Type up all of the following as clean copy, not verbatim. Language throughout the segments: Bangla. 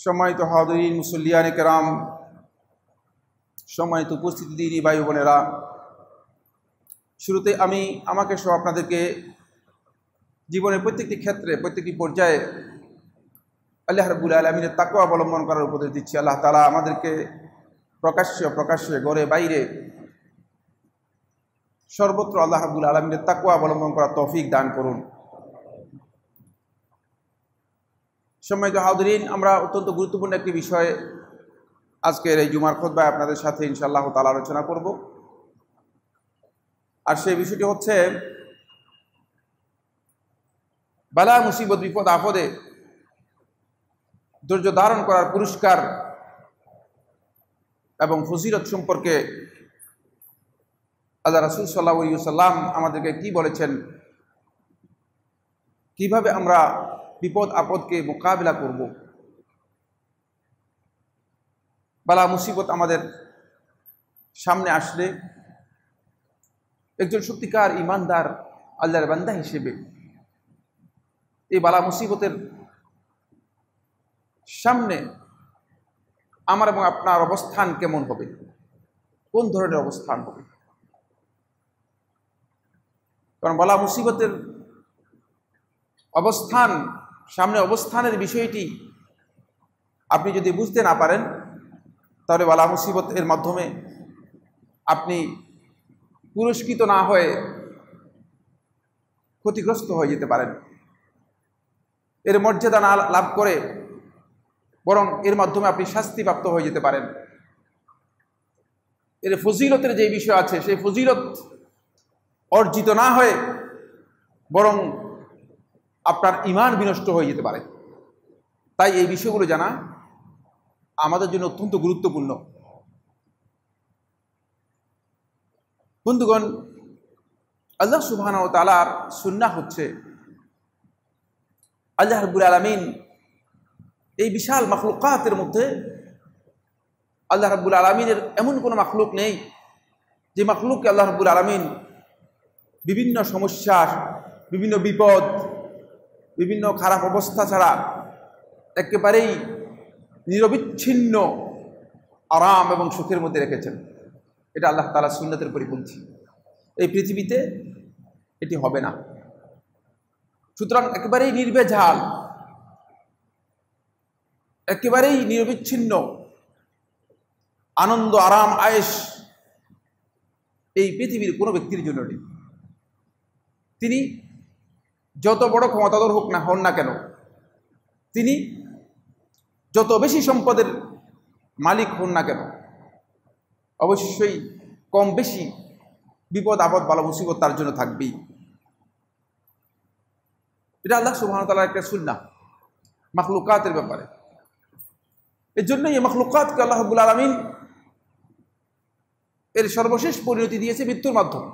সম্মানিত হাজিরিন, মুসল্লিয়ানে কেরাম, সম্মানিত উপস্থিতি দিনী ভাই বোনেরা, শুরুতে আমি আমাকে সহ আপনাদেরকে জীবনের প্রত্যেকটি ক্ষেত্রে প্রত্যেকটি পর্যায়ে আল্লাহ রাব্বুল আলামিনের তাকওয়া অবলম্বন করার উপদেশ দিচ্ছি। আল্লাহ তাআলা আমাদেরকে প্রকাশ্যে ঘরে বাইরে সর্বত্র আল্লাহ রাব্বুল আলামিনের তাকওয়া অবলম্বন করার তৌফিক দান করুন। সম্মানিত হাজিরিন, আমরা অত্যন্ত গুরুত্বপূর্ণ একটি বিষয়ে আজকের এই জুমার খুতবায় আপনাদের সাথে ইনশাআল্লাহ তাআলা আলোচনা করব। আর সেই বিষয়টি হচ্ছে বালা মুসিবত বিপদ আপদে ধৈর্য ধারণ করার পুরস্কার এবং ফজিলত সম্পর্কে আল্লাহ রাসূল সাল্লাল্লাহু আলাইহি ওয়াসাল্লাম আমাদেরকে কি বলেছেন, কিভাবে আমরা বিপদ আপদকে মোকাবিলা করব। বালা মুসিবত আমাদের সামনে আসলে একজন সত্যিকার ইমানদার আল্লাহর বান্দা হিসেবে এই বালা মুসিবতের সামনে আমার এবং আপনার অবস্থান কেমন হবে, কোন ধরনের অবস্থান হবে? কারণ বালা মুসিবতের অবস্থান, সামনে অবস্থানের বিষয়টি আপনি যদি বুঝতে না পারেন, তাহলে বালা মুসিবতের মাধ্যমে আপনি পুরস্কৃত না হয়ে ক্ষতিগ্রস্ত হয়ে যেতে পারেন, এর মর্যাদা না লাভ করে বরং এর মাধ্যমে আপনি শাস্তিপ্রাপ্ত হয়ে যেতে পারেন। এর ফজিলতের যে বিষয় আছে সেই ফজিলত অর্জিত না হয়ে বরং আপনার ঈমান বিনষ্ট হয়ে যেতে পারে। তাই এই বিষয়গুলো জানা আমাদের জন্য অত্যন্ত গুরুত্বপূর্ণ। বন্ধুগণ, আল্লাহ সুবহানাহু ওয়া তাআলার সুন্নাহ হচ্ছে আল্লাহ রাব্বুল আলামিন এই বিশাল মাখলুকাতের মধ্যে আল্লাহ রাব্বুল আলামিনের এমন কোনো মাখলুক নেই যে মাখলুককে আল্লাহ রাব্বুল আলামিন বিভিন্ন সমস্যা, বিভিন্ন বিপদ, বিভিন্ন খারাপ অবস্থা ছাড়া একেবারেই নিরবিচ্ছিন্ন আরাম এবং সুখের মধ্যে রেখেছেন। এটা আল্লাহ তাআলার সুন্নাতের পরিপন্থী। এই পৃথিবীতে এটি হবে না। সুতরাং একেবারেই নির্ভেজাল, একেবারেই নিরবিচ্ছিন্ন আনন্দ, আরাম, আয়েশ এই পৃথিবীর কোনো ব্যক্তির জন্য নেই। তিনি যত বড় ক্ষমতাধর হন না কেন, তিনি যত বেশি সম্পদের মালিক হন না কেন, অবশ্যই কম বেশি বিপদ আপদ বালা মুসিবত তার জন্য থাকবেই। এটা আল্লাহ সুবহানাহু ওয়া তাআলার একটা সুন্নাহ মাখলুকাতের ব্যাপারে। এর জন্যই এই মাখলুকাতকে আল্লাহ রাব্বুল আলামিন এর সর্বশেষ পরিণতি দিয়েছে মৃত্যুর মাধ্যমে।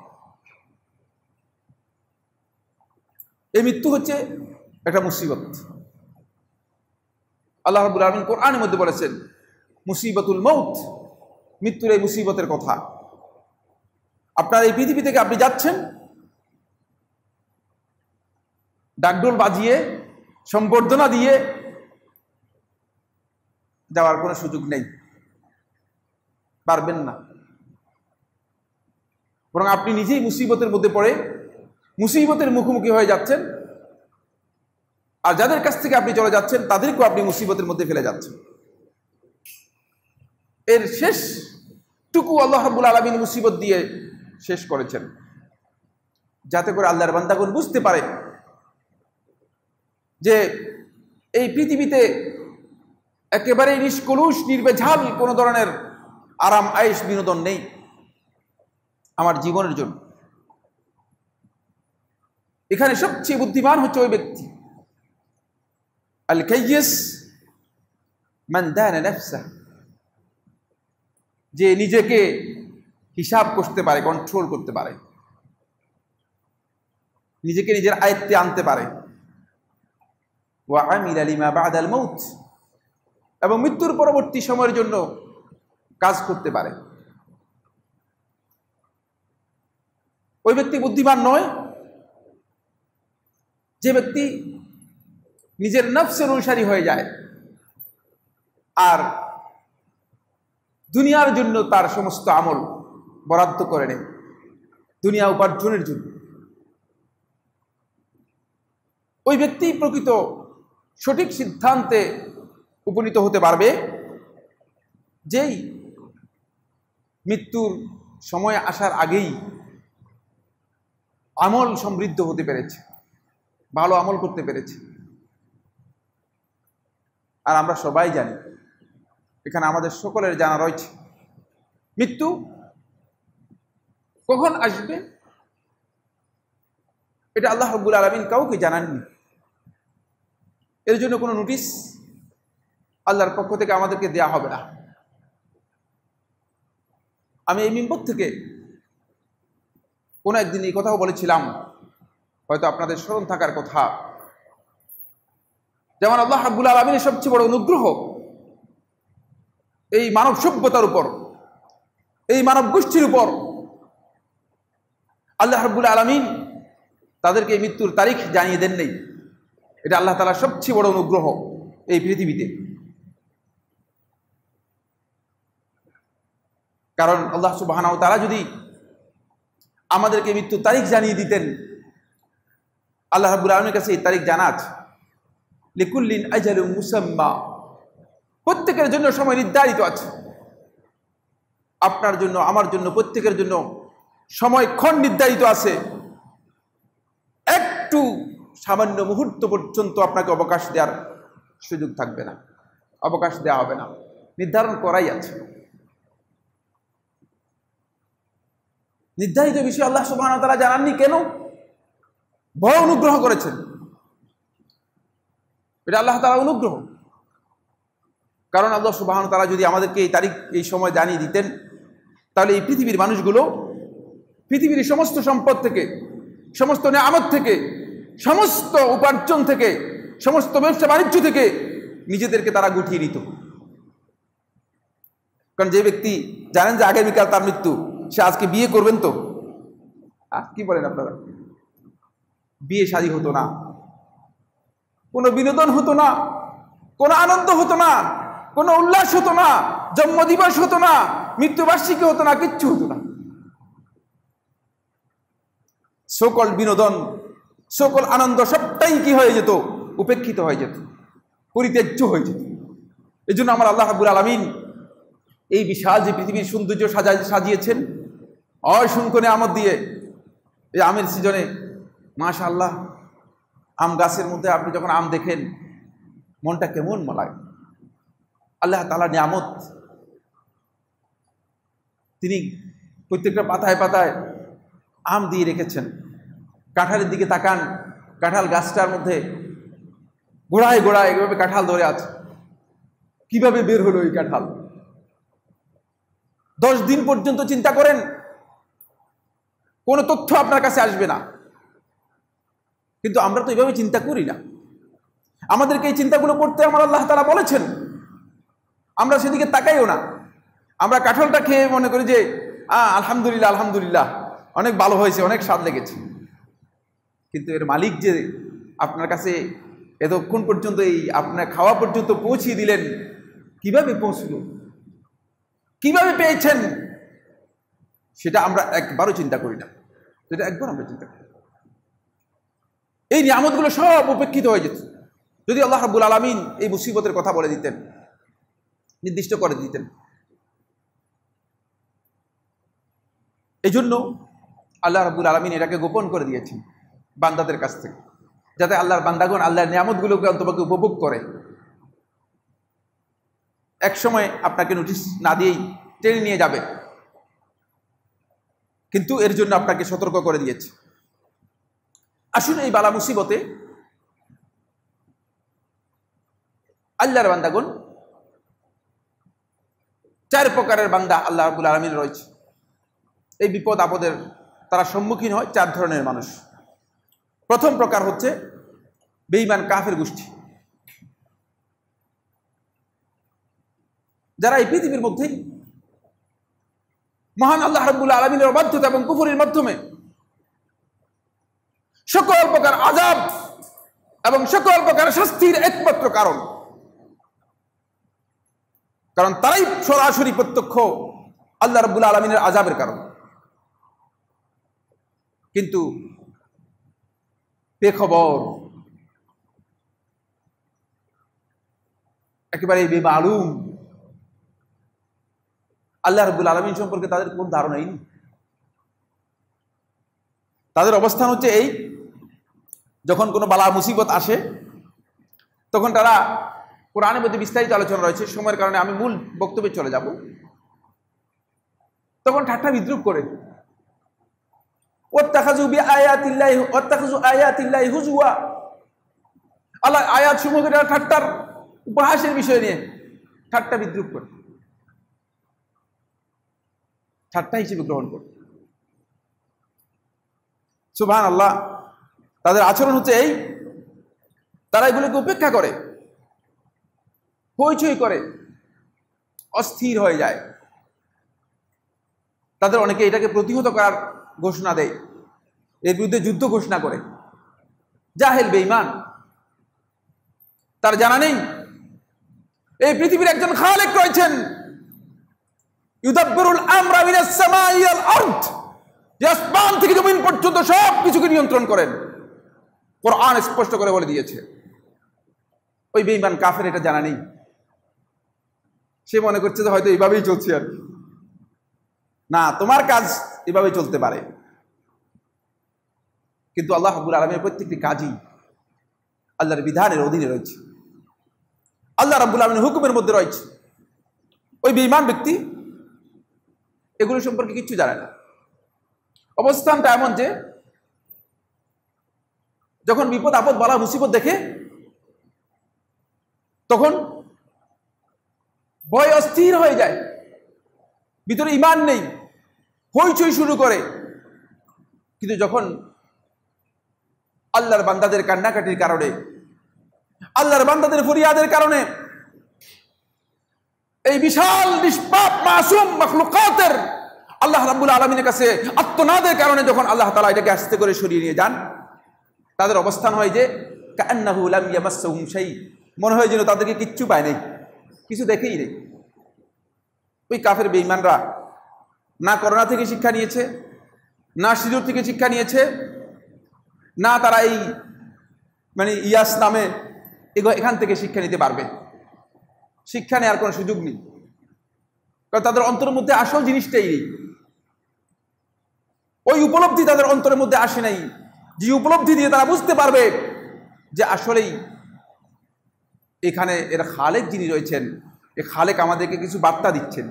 এই মৃত্যু হচ্ছে একটা মুসিবত। আল্লাহ রাব্বুল আলামিন কোরআনের মধ্যে বলেছেন মুসিবাতুল মউত, মৃত্যুর এই মুসিবতের কথা। আপনার এই পৃথিবী থেকে আপনি যাচ্ছেন, ডাকডোল বাজিয়ে সম্বর্ধনা দিয়ে যাওয়ার কোনো সুযোগ নেই, পারবেন না। বরং আপনি নিজেই মুসিবতের মধ্যে পড়ে মুসিবতের মুখোমুখি হয়ে যাচ্ছেন, আর যাদের কাছ থেকে আপনি চলে যাচ্ছেন তাদেরকেও আপনি মুসিবতের মধ্যে ফেলে যাচ্ছেন। এর শেষ টুকু আল্লাহ রাব্বুল আলামিন মুসিবত দিয়ে শেষ করেছেন, যাতে করে আল্লাহর বান্দাগণ বুঝতে পারে যে এই পৃথিবীতে একেবারেই নিষ্কলুষ নির্ভেজাল কোনো ধরনের আরাম আয়েশ বিনোদন নেই আমার জীবনের জন্য। এখানে সবচেয়ে বুদ্ধিমান হচ্ছে ওই ব্যক্তি, আল কাইয়িস মান দানা নাফসা, যে নিজেকে হিসাব করতে পারে, কন্ট্রোল করতে পারে, নিজেকে নিজের আয়ত্তে আনতে পারে। ওয়া আমিলা লিমা বাদাল মউত, এবং মৃত্যুর পরবর্তী সময়ের জন্য কাজ করতে পারে। ওই ব্যক্তি বুদ্ধিমান নয় যে ব্যক্তি নিজের নফসের অনুসারী হয়ে যায়, আর দুনিয়ার জন্য তার সমস্ত আমল বরাদ্দ করে নেয়, দুনিয়া উপার্জনের জন্য, ওই ব্যক্তি প্রকৃত সঠিক সিদ্ধান্তে উপনীত হতে পারবে যেই মৃত্যুর সময় আসার আগেই আমল সমৃদ্ধ হতে পেরেছে, ভালো আমল করতে পেরেছে। আর আমরা সবাই জানি, এখানে আমাদের সকলের জানা রয়েছে, মৃত্যু কখন আসবে এটা আল্লাহ রাব্বুল আলামিন কাউকে জানাননি। এর জন্য কোনো নোটিশ আল্লাহর পক্ষ থেকে আমাদেরকে দেয়া হবে না। আমি এই মিম্বর থেকে কোনো একদিন এই কথাও বলেছিলাম, হয়তো আপনাদের স্মরণ থাকার কথা, যেমন আল্লাহ রাব্বুল আলামিনের সবচেয়ে বড় অনুগ্রহ এই মানব সভ্যতার উপর, এই মানব গোষ্ঠীর উপর, আল্লাহ রাব্বুল আলামিন তাদেরকে এই মৃত্যুর তারিখ জানিয়ে দেন নাই। এটা আল্লাহ তাআলার সবচেয়ে বড় অনুগ্রহ এই পৃথিবীতে। কারণ আল্লাহ সুবহানাহু ওয়া তাআলা যদি আমাদেরকে মৃত্যুর তারিখ জানিয়ে দিতেন, আল্লাহ রাব্বুল আলামিনের কাছে এই তারিখ জানা আছে, লিকুল্লিন আজালুম মুসাম্মা, প্রত্যেকের জন্য সময় নির্ধারিত আছে। আপনার জন্য, আমার জন্য, প্রত্যেকের জন্য সময়ক্ষণ নির্ধারিত আছে। একটু সামান্য মুহূর্ত পর্যন্ত আপনাকে অবকাশ দেওয়ার সুযোগ থাকবে না, অবকাশ দেওয়া হবে না, নির্ধারণ করাই আছে। নির্ধারিত বিষয় আল্লাহ সুবহানাহু ওয়া তাআলা জানাননি কেন? বড় অনুগ্রহ করেছেন, এটা আল্লাহ তাআলার অনুগ্রহ। কারণ আল্লাহ সুবহানাহু ওয়া তাআলা যদি আমাদেরকে এই তারিখ, এই সময় জানিয়ে দিতেন, তাহলে এই পৃথিবীর মানুষগুলো পৃথিবীর সমস্ত সম্পদ থেকে, সমস্ত নিয়ামত থেকে, সমস্ত উপার্জন থেকে, সমস্ত ব্যবসা বাণিজ্য থেকে নিজেদেরকে তারা গুটিয়ে নিত। কারণ যে ব্যক্তি জানেন যে আগামীকাল তার মৃত্যু, সে আজকে বিয়ে করবেন তো? কি বলেন আপনারা? বিয়ে শাদী হতো না, কোনো বিনোদন হতো না, কোনো আনন্দ হতো না, কোনো উল্লাস হতো না, জন্মদিবস হতো না, মৃত্যুবার্ষিকী হতো না, কিচ্ছু হতো না। সকল বিনোদন, সকল আনন্দ সবটাই কি হয়ে যেত? উপেক্ষিত হয়ে যেত, পরিত্যাজ্য হয়ে যেত। এই জন্য আমার আল্লাহ রাব্বুল আলামিন এই বিশাল যে পৃথিবীর সৌন্দর্য সাজিয়েছেন অসংখ্য নিয়ামত দিয়ে, এই আমের সিজনে মাশাআল্লাহ আম গাছের মধ্যে আপনি যখন আম দেখেন মনটা কেমন লাগে। আল্লাহ তাআলার নিয়ামত, তিনি প্রত্যেকটা পাতায় পাতায় আম দিয়ে রেখেছেন। কাঁঠালের দিকে তাকান, কাঁঠাল গাছটার মধ্যে গোড়ায় গোড়ায় এভাবে কাঁঠাল ধরে আছে। কিভাবে বের হলো এই কাঁঠাল? 10 দিন পর্যন্ত চিন্তা করেন, কোনো তথ্য আপনার কাছে আসবে না। কিন্তু আমরা তো এইভাবে চিন্তা করি না। আমাদেরকে এই চিন্তাগুলো করতে আমার আল্লাহ তাআলা বলেছেন, আমরা সেদিকে তাকাইও না। আমরা কাঁঠালটা খেয়ে মনে করি যে আলহামদুলিল্লাহ, আলহামদুলিল্লাহ, অনেক ভালো হয়েছে, অনেক স্বাদ লেগেছে। কিন্তু এর মালিক যে আপনার কাছে এতক্ষণ পর্যন্ত এই আপনার খাওয়া পর্যন্ত পৌঁছিয়ে দিলেন, কিভাবে পৌঁছলো, কিভাবে পেয়েছেন, সেটা আমরা একবারও চিন্তা করি না। সেটা একবার আমরা চিন্তা করি। এই নিয়ামতগুলো সব উপেক্ষিত হয়ে যেত যদি আল্লাহ রাব্বুল আলামিন এই মুসিবতের কথা বলে দিতেন, নির্দিষ্ট করে দিতেন। এই জন্য আল্লাহ রাব্বুল আলামিন এটাকে গোপন করে দিয়েছেন বান্দাদের কাছ থেকে, যাতে আল্লাহর বান্দাগণ আল্লাহর নিয়ামতগুলোকে অন্তত উপভোগ করে। এক সময় আপনাকে নোটিশ না দিয়েই টেনে নিয়ে যাবে, কিন্তু এর জন্য আপনাকে সতর্ক করে দিয়েছে। আসুন এই বালা মুসিবতে আল্লাহর বান্দাগণ, 4 প্রকারের বান্দা আল্লাহ রাব্বুল আলামিন রয়েছে। এই বিপদ আপদের তারা সম্মুখীন হয় 4 ধরনের মানুষ। প্রথম প্রকার হচ্ছে বেঈমান কাফের গোষ্ঠী, যারা এই পৃথিবীর মধ্যেই মহান আল্লাহ রাব্বুল আলামিনের অবাধ্যতা এবং কুফরের মাধ্যমে সকল প্রকার আযাব এবং সকল প্রকার শাস্তির একমাত্র কারণ। কারণ তারাই সরাসরি প্রত্যক্ষ আল্লাহ রাব্বুল আলামিনের আযাবের কারণ। কিন্তু বেখবর, একেবারে বেমালুম, আল্লাহ রাব্বুল আলামিন সম্পর্কে তাদের কোন ধারণাই নেই। তাদের অবস্থান হচ্ছে এই, যখন কোনো বালা মুসিবত আসে তখন তারা, কোরআনের মধ্যে বিস্তারিত আলোচনা রয়েছে, সময়ের কারণে আমি মূল বক্তব্যে চলে যাব, তখন ঠাট্টা বিদ্রুপ করে আল্লাহ আয়াত সমূহকে ঠাট্টার উপহাসের বিষয় নিয়ে ঠাট্টা বিদ্রুপ করে, ঠাট্টা হিসেবে গ্রহণ করে। সুবহানাল্লাহ। তাদের আচরণ হচ্ছে এই, তারা এগুলোকে উপেক্ষা করে, হইচই করে, অস্থির হয়ে যায়। তাদের অনেকে এটাকে প্রতিহত করার ঘোষণা দেয়, এর বিরুদ্ধে যুদ্ধ ঘোষণা করে। জাহেল, বেঈমান, তার জানা নেই এই পৃথিবীর একজন খালেক রয়েছেন, ইউদাব্বিরুল আমরা মিনাস সামাই ওয়াল আরদ, যে আসমান থেকে জমিন পর্যন্ত সব কিছুকে নিয়ন্ত্রণ করেন। কোরআন স্পষ্ট করে বলে দিয়েছে। ওই বেঈমান কাফের এটা জানা নেই, সে মনে করছে যে হয়তো এইভাবেই চলছে আর কি। না, তোমার কাজ এভাবেই চলতে পারে, কিন্তু আল্লাহ রাব্বুল আলামিনের প্রত্যেকটি কাজই আল্লাহর বিধানের অধীনে রয়েছে, আল্লাহ রাব্বুল আলামিনের হুকুমের মধ্যে রয়েছে। ওই বেঈমান ব্যক্তি এগুলো সম্পর্কে কিচ্ছু জানে না। অবস্থানটা এমন যে যখন বিপদ আপদ বালা মুসিবত দেখে তখন ভয় অস্থির হয়ে যায়, ভিতরে ঈমান নেই, হইচই শুরু করে। কিন্তু যখন আল্লাহর বান্দাদের কান্নাকাটির কারণে, আল্লাহর বান্দাদের ফরিয়াদের কারণে, এই বিশাল নিষ্পাপ মাসুম মাখলুকাতের আল্লাহ রাব্বুল আলামিনের কাছে আত্মনাদের কারণে যখন আল্লাহ তাআলা এটাকে আস্তে করে সরিয়ে নিয়ে যান, তাদের অবস্থান হয় যে কাআন্নাহু লাম ইয়ামাসসাহুম শাই, মনে হয় যেন তাদেরকে কিচ্ছু পায় নাই, কিছু দেখেই নেই। ওই কাফের বেঈমানরা না করোনা থেকে শিক্ষা নিয়েছে, না সিজুর থেকে শিক্ষা নিয়েছে, না তারা এই ইয়াস নামে এখান থেকে শিক্ষা নিতে পারবে। শিক্ষা নেওয়ার কোনো সুযোগ নেই, কারণ তাদের অন্তরের মধ্যে আসল জিনিসটাই নেই। ওই উপলব্ধি তাদের অন্তরের মধ্যে আসে নাই, যে উপলব্ধি দিয়ে তারা বুঝতে পারবে যে আসলেই এখানে এর খালেক যিনি রয়েছেন, এ খালেক আমাদেরকে কিছু বার্তা দিচ্ছেন,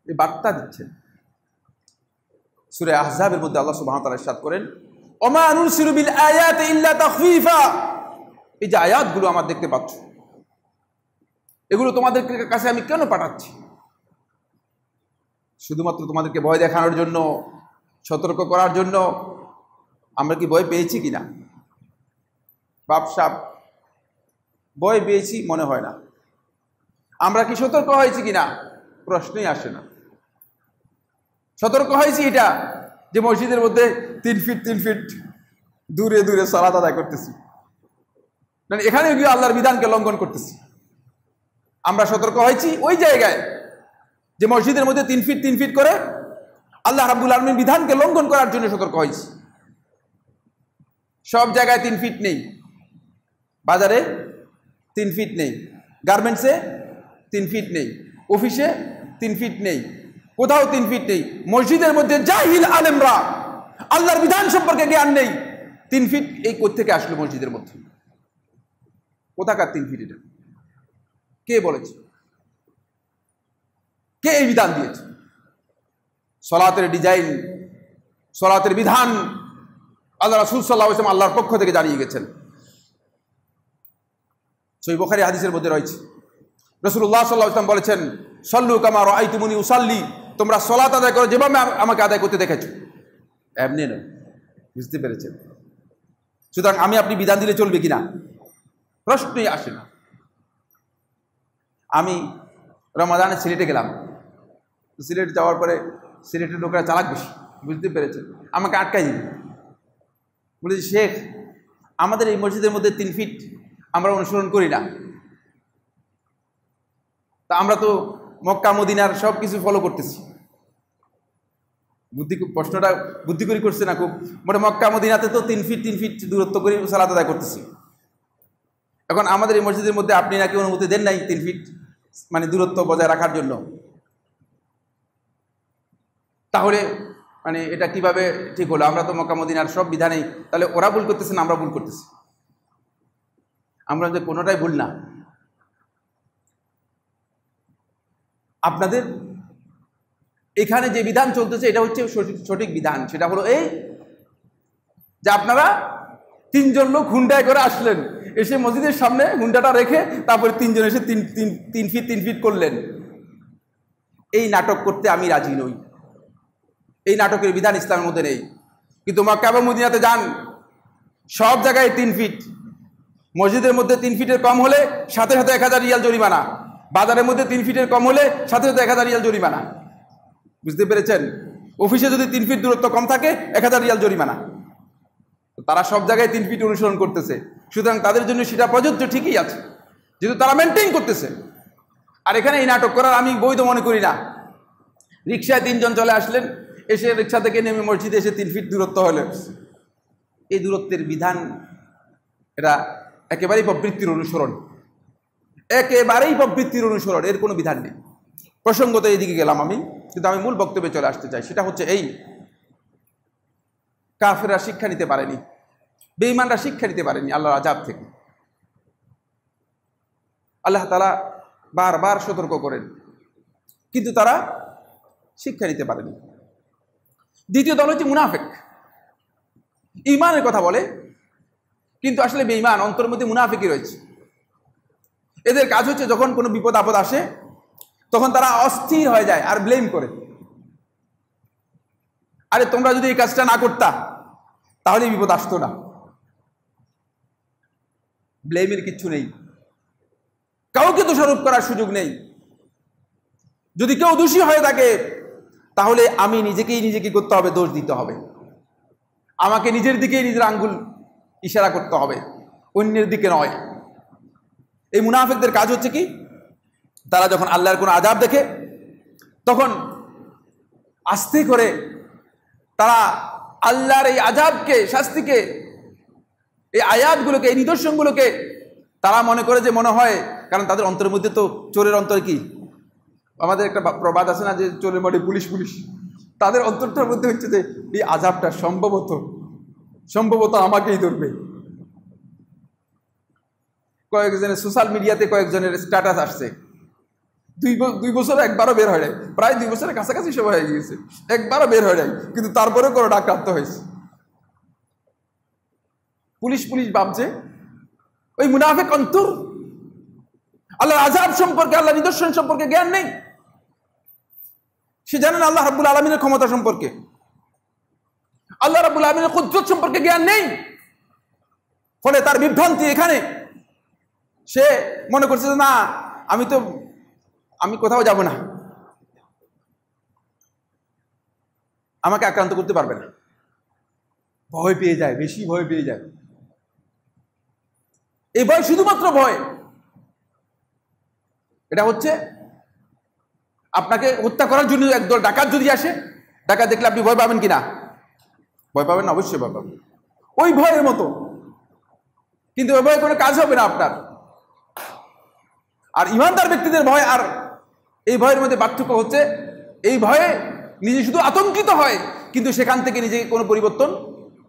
এই বার্তা দিচ্ছেন। সূরা আহজাবের মধ্যে আল্লাহ সুবহানাহু ওয়া তাআলা ইরশাদ করেন, ওমা নুরসিলু বিল আয়াতি ইল্লা তাখফীফা, এই যে আয়াতগুলো আমার দেখতে পাচ্ছ, এগুলো তোমাদের কাছে আমি কেন পাঠাচ্ছি? শুধুমাত্র তোমাদেরকে ভয় দেখানোর জন্য, সতর্ক করার জন্য। আমরা কি ভয় পেয়েছি কিনা? বাপসাপ ভয় পেয়েছি মনে হয় না। আমরা কি সতর্ক হয়েছি কিনা? প্রশ্নই আসে না। সতর্ক হয়েছি এটা যে মসজিদের মধ্যে 3 ফিট দূরে দূরে সালাত আদায় করতেছি, মানে এখানে গিয়ে আল্লাহর বিধানকে লঙ্ঘন করতেছি। আমরা সতর্ক হয়েছি ওই জায়গায় যে মসজিদের মধ্যে 3 ফিট করে আল্লাহ রাব্বুল আলামিনের বিধানকে লঙ্ঘন করার জন্য সতর্ক হয়েছি। সব জায়গায় 3 ফিট নেই, বাজারে 3 ফিট নেই, গার্মেন্টসে 3 ফিট নেই, অফিসে 3 ফিট নেই, কোথাও 3 ফিট নেই। মসজিদের মধ্যে জাহিল আলেমরা, আল্লাহর বিধান সম্পর্কে জ্ঞান নেই, 3 ফিট এই কোত্থেকে আসলো মসজিদের মধ্যে? কোথাকার 3 ফিট? এটা কে বলেছে? কে এই বিধান দিয়েছে? সলাতের ডিজাইন, সলাতের বিধান আল্লাহ রাসূল সাল্লাল্লাহু আলাইহি ওয়াসাল্লাম আল্লাহর পক্ষ থেকে জানিয়ে গেছেন। সহিহ বুখারী হাদিসের মধ্যে রয়েছে, রাসূলুল্লাহ সাল্লাল্লাহু আলাইহি ওয়াসাল্লাম বলেছেন, সল্লু কামা রাআইতুমুনি উসাল্লি, তোমরা সলাত আদায় করো যেভাবে আমাকে আদায় করতে দেখেছো। এমনি নয়, বুঝতে পেরেছেন? সুতরাং আমি আপনি বিধান দিলে চলবে কিনা প্রশ্নই আসে না। আমি রমাদানে সিলেটে গেলাম, সিলেট যাওয়ার পরে সিলেটের লোকেরা চালাক বেশি, বুঝতে পেরেছেন? আমাকে আটকাই দিল, বলেছি শেখ আমাদের এই মসজিদের মধ্যে 3 ফিট আমরা অনুসরণ করি না, তা আমরা তো মক্কা মদিনার সব কিছু ফলো করতেছি। প্রশ্নটা বুদ্ধি করে করছে না খুব, মানে মক্কা মদিনাতে তো 3 ফিট দূরত্ব করে সালাত আদায় করতেছি। এখন আমাদের এই মসজিদের মধ্যে আপনি নাকি অনুমতি দেন নাই 3 ফিট মানে দূরত্ব বজায় রাখার জন্য। তাহলে মানে এটা কিভাবে ঠিক হলো? আমরা তো মক্কা মদিনার সব বিধানেই, তাহলে ওরা ভুল করতেছে না আমরা ভুল করতেছি? আমরা যে কোনোটাই ভুল না। আপনাদের এখানে যে বিধান চলতেছে এটা হচ্ছে সঠিক বিধান। সেটা হলো এই যে আপনারা 3 জন লোক হুন্ডায় করে আসলেন, এসে মসজিদের সামনে হুন্ডাটা রেখে তারপরে 3 জন এসে 3 ফিট করলেন। এই নাটক করতে আমি রাজি নই। এই নাটকের বিধান ইসলামের মধ্যে নেই। কিন্তু মক্কা এবং মদিনাতে যান, সব জায়গায় 3 ফিট। মসজিদের মধ্যে 3 ফিটের কম হলে সাথে সাথে 1000 রিয়াল জরিমানা। বাজারের মধ্যে 3 ফিটের কম হলে সাথে সাথে 1000 রিয়াল জরিমানা। বুঝতে পেরেছেন? অফিসে যদি 3 ফিট দূরত্ব কম থাকে 1000 রিয়াল জরিমানা। তারা সব জায়গায় 3 ফিট অনুসরণ করতেছে, সুতরাং তাদের জন্য সেটা প্রযোজ্য ঠিকই আছে, যেহেতু তারা মেনটেন করতেছে। আর এখানে এই নাটক করার আমি বৈধ মনে করি না। রিক্সায় 3 জন চলে আসলেন, এসে রিক্সা থেকে নেমে মসজিদে এসে 3 ফিট দূরত্ব হলে এই দূরত্বের বিধান এটা একেবারেই প্রবৃত্তির অনুসরণ, একেবারেই প্রবৃত্তির অনুসরণ, এর কোনো বিধান নেই। প্রসঙ্গত এইদিকে গেলাম আমি, কিন্তু আমি মূল বক্তব্যে চলে আসতে চাই। সেটা হচ্ছে এই, কাফেররা শিক্ষা নিতে পারেনি, বেঈমানরা শিক্ষা নিতে পারেনি আল্লাহর আযাব থেকে। আল্লাহ তাআলা বারবার সতর্ক করেন, কিন্তু তারা শিক্ষা নিতে পারেনি। দ্বিতীয় দল হচ্ছে মুনাফিক। ঈমানের কথা বলে কিন্তু আসলে বেঈমান, অন্তরের মধ্যে মুনাফিকই রয়েছে। এদের কাজ হচ্ছে যখন কোনো বিপদ আপদ আসে তখন তারা অস্থির হয়ে যায় আর ব্লেম করে, আরে তোমরা যদি এই কাজটা না করতা তাহলে বিপদ আসতো না। ব্লেমের কিচ্ছু নেই, কাউকে দোষারোপ করার সুযোগ নেই। যদি কেউ দোষী হয়ে থাকে তাহলে আমি নিজেকে করতে হবে, দোষ দিতে হবে। আমাকে নিজের দিকেই নিজের আঙ্গুল ইশারা করতে হবে, অন্যের দিকে নয়। এই মুনাফিকদের কাজ হচ্ছে কি, তারা যখন আল্লাহর কোনো আযাব দেখে তখন আস্তে করে তারা আল্লাহর এই আযাবকে, শাস্তিকে, এই আয়াতগুলোকে, এই নিদর্শনগুলোকে তারা মনে করে যে মনে হয়, কারণ তাদের অন্তরের মধ্যে তো চোরের অন্তর কি, আমাদের একটা প্রবাদ আছে না যে চোরের মধ্যে পুলিশ, তাদের অন্তরটার মধ্যে হচ্ছে যে এই আযাবটা সম্ভবত আমাকেই ধরবে। কয়েকজনের সোশ্যাল মিডিয়াতে কয়েকজনের স্ট্যাটাস আসছে, 2 বছর একবারও বের হয় নাই, প্রায় 2 বছরের কাছাকাছি সময় হয়ে গিয়েছে, একবারও বের হয় নাই, কিন্তু তারপরেও কোনো ডাকাত হয়েছে। পুলিশ ভাবছে, ওই মুনাফিক অন্তর আল্লাহর আযাব সম্পর্কে, আল্লাহর নিদর্শন সম্পর্কে জ্ঞান নেই। সে জানে না আল্লাহ রাব্বুল আলামিনের ক্ষমতা সম্পর্কে, আল্লাহ রাব্বুল আলামিনের কুদরত সম্পর্কে জ্ঞান নেই। ফলে তার বিভ্রান্তি এখানে, সে মনে করছে যে না, আমি কোথাও যাব না, আমাকে আক্রান্ত করতে পারবে না। ভয় পেয়ে যায়, বেশি ভয় পেয়ে যায়। এই ভয় শুধুমাত্র ভয়, এটা হচ্ছে আপনাকে হত্যা করার জন্য একদল ডাকাত যদি আসে, ডাকাত দেখলে আপনি ভয় পাবেন কিনা? ভয় পাবেন না, অবশ্যই ভয় পাবেন, ওই ভয়ের মতো। কিন্তু ওই ভয়ে কোনো কাজ হবে না আপনার। আর ঈমানদার ব্যক্তিদের ভয় আর এই ভয়ের মধ্যে পার্থক্য হচ্ছে, এই ভয়ে নিজে শুধু আতঙ্কিত হয় কিন্তু সেখান থেকে নিজেকে কোনো পরিবর্তন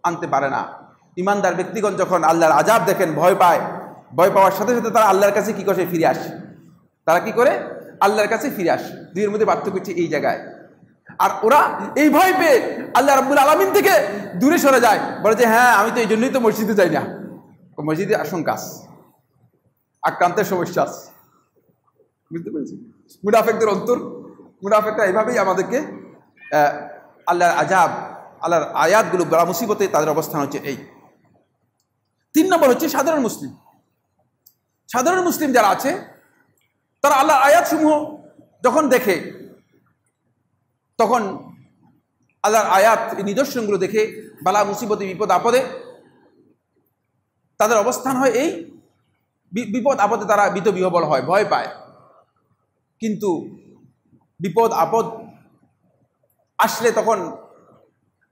আনতে পারে না। ঈমানদার ব্যক্তিগণ যখন আল্লাহর আযাব দেখেন, ভয় পায়, ভয় পাওয়ার সাথে সাথে তারা আল্লাহর কাছে কি করে ফিরে আসে, তারা কি করে আল্লাহর কাছে ফিরে আসে। দুইয়ের মধ্যে পার্থক্য হচ্ছে এই জায়গায়। আর ওরা এই ভয় পেয়ে আল্লাহ রাব্বুল আলামিন থেকে দূরে সরে যায়, বলে যে হ্যাঁ আমি তো এই জন্যই তো মসজিদে যাই না, মসজিদে আশঙ্কা আছে, আক্রান্তের সমস্যা আছে। বুঝতে পেরেছি? মুনাফিকদের অন্তর, মুনাফিকরা এভাবেই আমাদেরকে আল্লাহর আযাব, আল্লাহর আয়াতগুলো বড় মুসিবতে তাদের অবস্থান হচ্ছে এই। 3 নম্বর হচ্ছে সাধারণ মুসলিম। সাধারণ মুসলিম যারা আছে তারা আল্লাহর আয়াতসমূহ যখন দেখে তখন আল্লাহর আয়াত, এই নিদর্শনগুলো দেখে বালা মুসিবতে, বিপদ আপদে তাদের অবস্থান হয় এই, বিপদ আপদে তারা ভীত বিহ্বল হয়, ভয় পায়। কিন্তু বিপদ আপদ আসলে তখন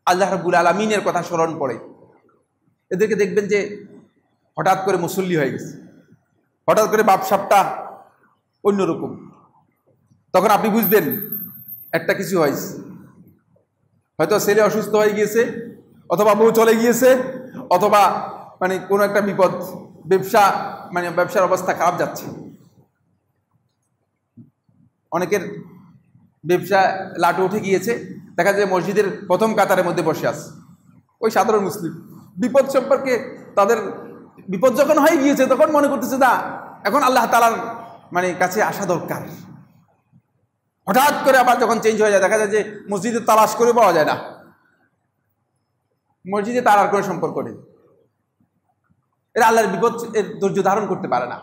আল্লাহ রাব্বুল আলামিনের কথা স্মরণ পড়ে। এদেরকে দেখবেন যে হঠাৎ করে মুসল্লি হয়ে গেছে, হঠাৎ করে বাপসাপটা অন্যরকম। তখন আপনি বুঝবেন একটা কিছু হয়েছে, হয়তো ছেলে অসুস্থ হয়ে গিয়েছে, অথবা বউ চলে গিয়েছে, অথবা মানে কোনো একটা বিপদ, ব্যবসার অবস্থা খারাপ যাচ্ছে। অনেকের ব্যবসা লাটু উঠে গিয়েছে, দেখা যায় মসজিদের প্রথম কাতারের মধ্যে বসে আছে ওই সাধারণ মুসলিম। বিপদ সম্পর্কে তাদের বিপদ যখন হয়ে গিয়েছে তখন মনে করতেছে না এখন আল্লাহ তাআলার কাছে আসা দরকার। হঠাৎ করে আবার যখন চেঞ্জ হয়ে যায় দেখা যায় যে মসজিদে তালাশ করে পাওয়া যায় না, মসজিদে তার আর কোনো সম্পর্ক নেই। এরা আল্লাহর বিপদ এর ধৈর্য ধারণ করতে পারে না,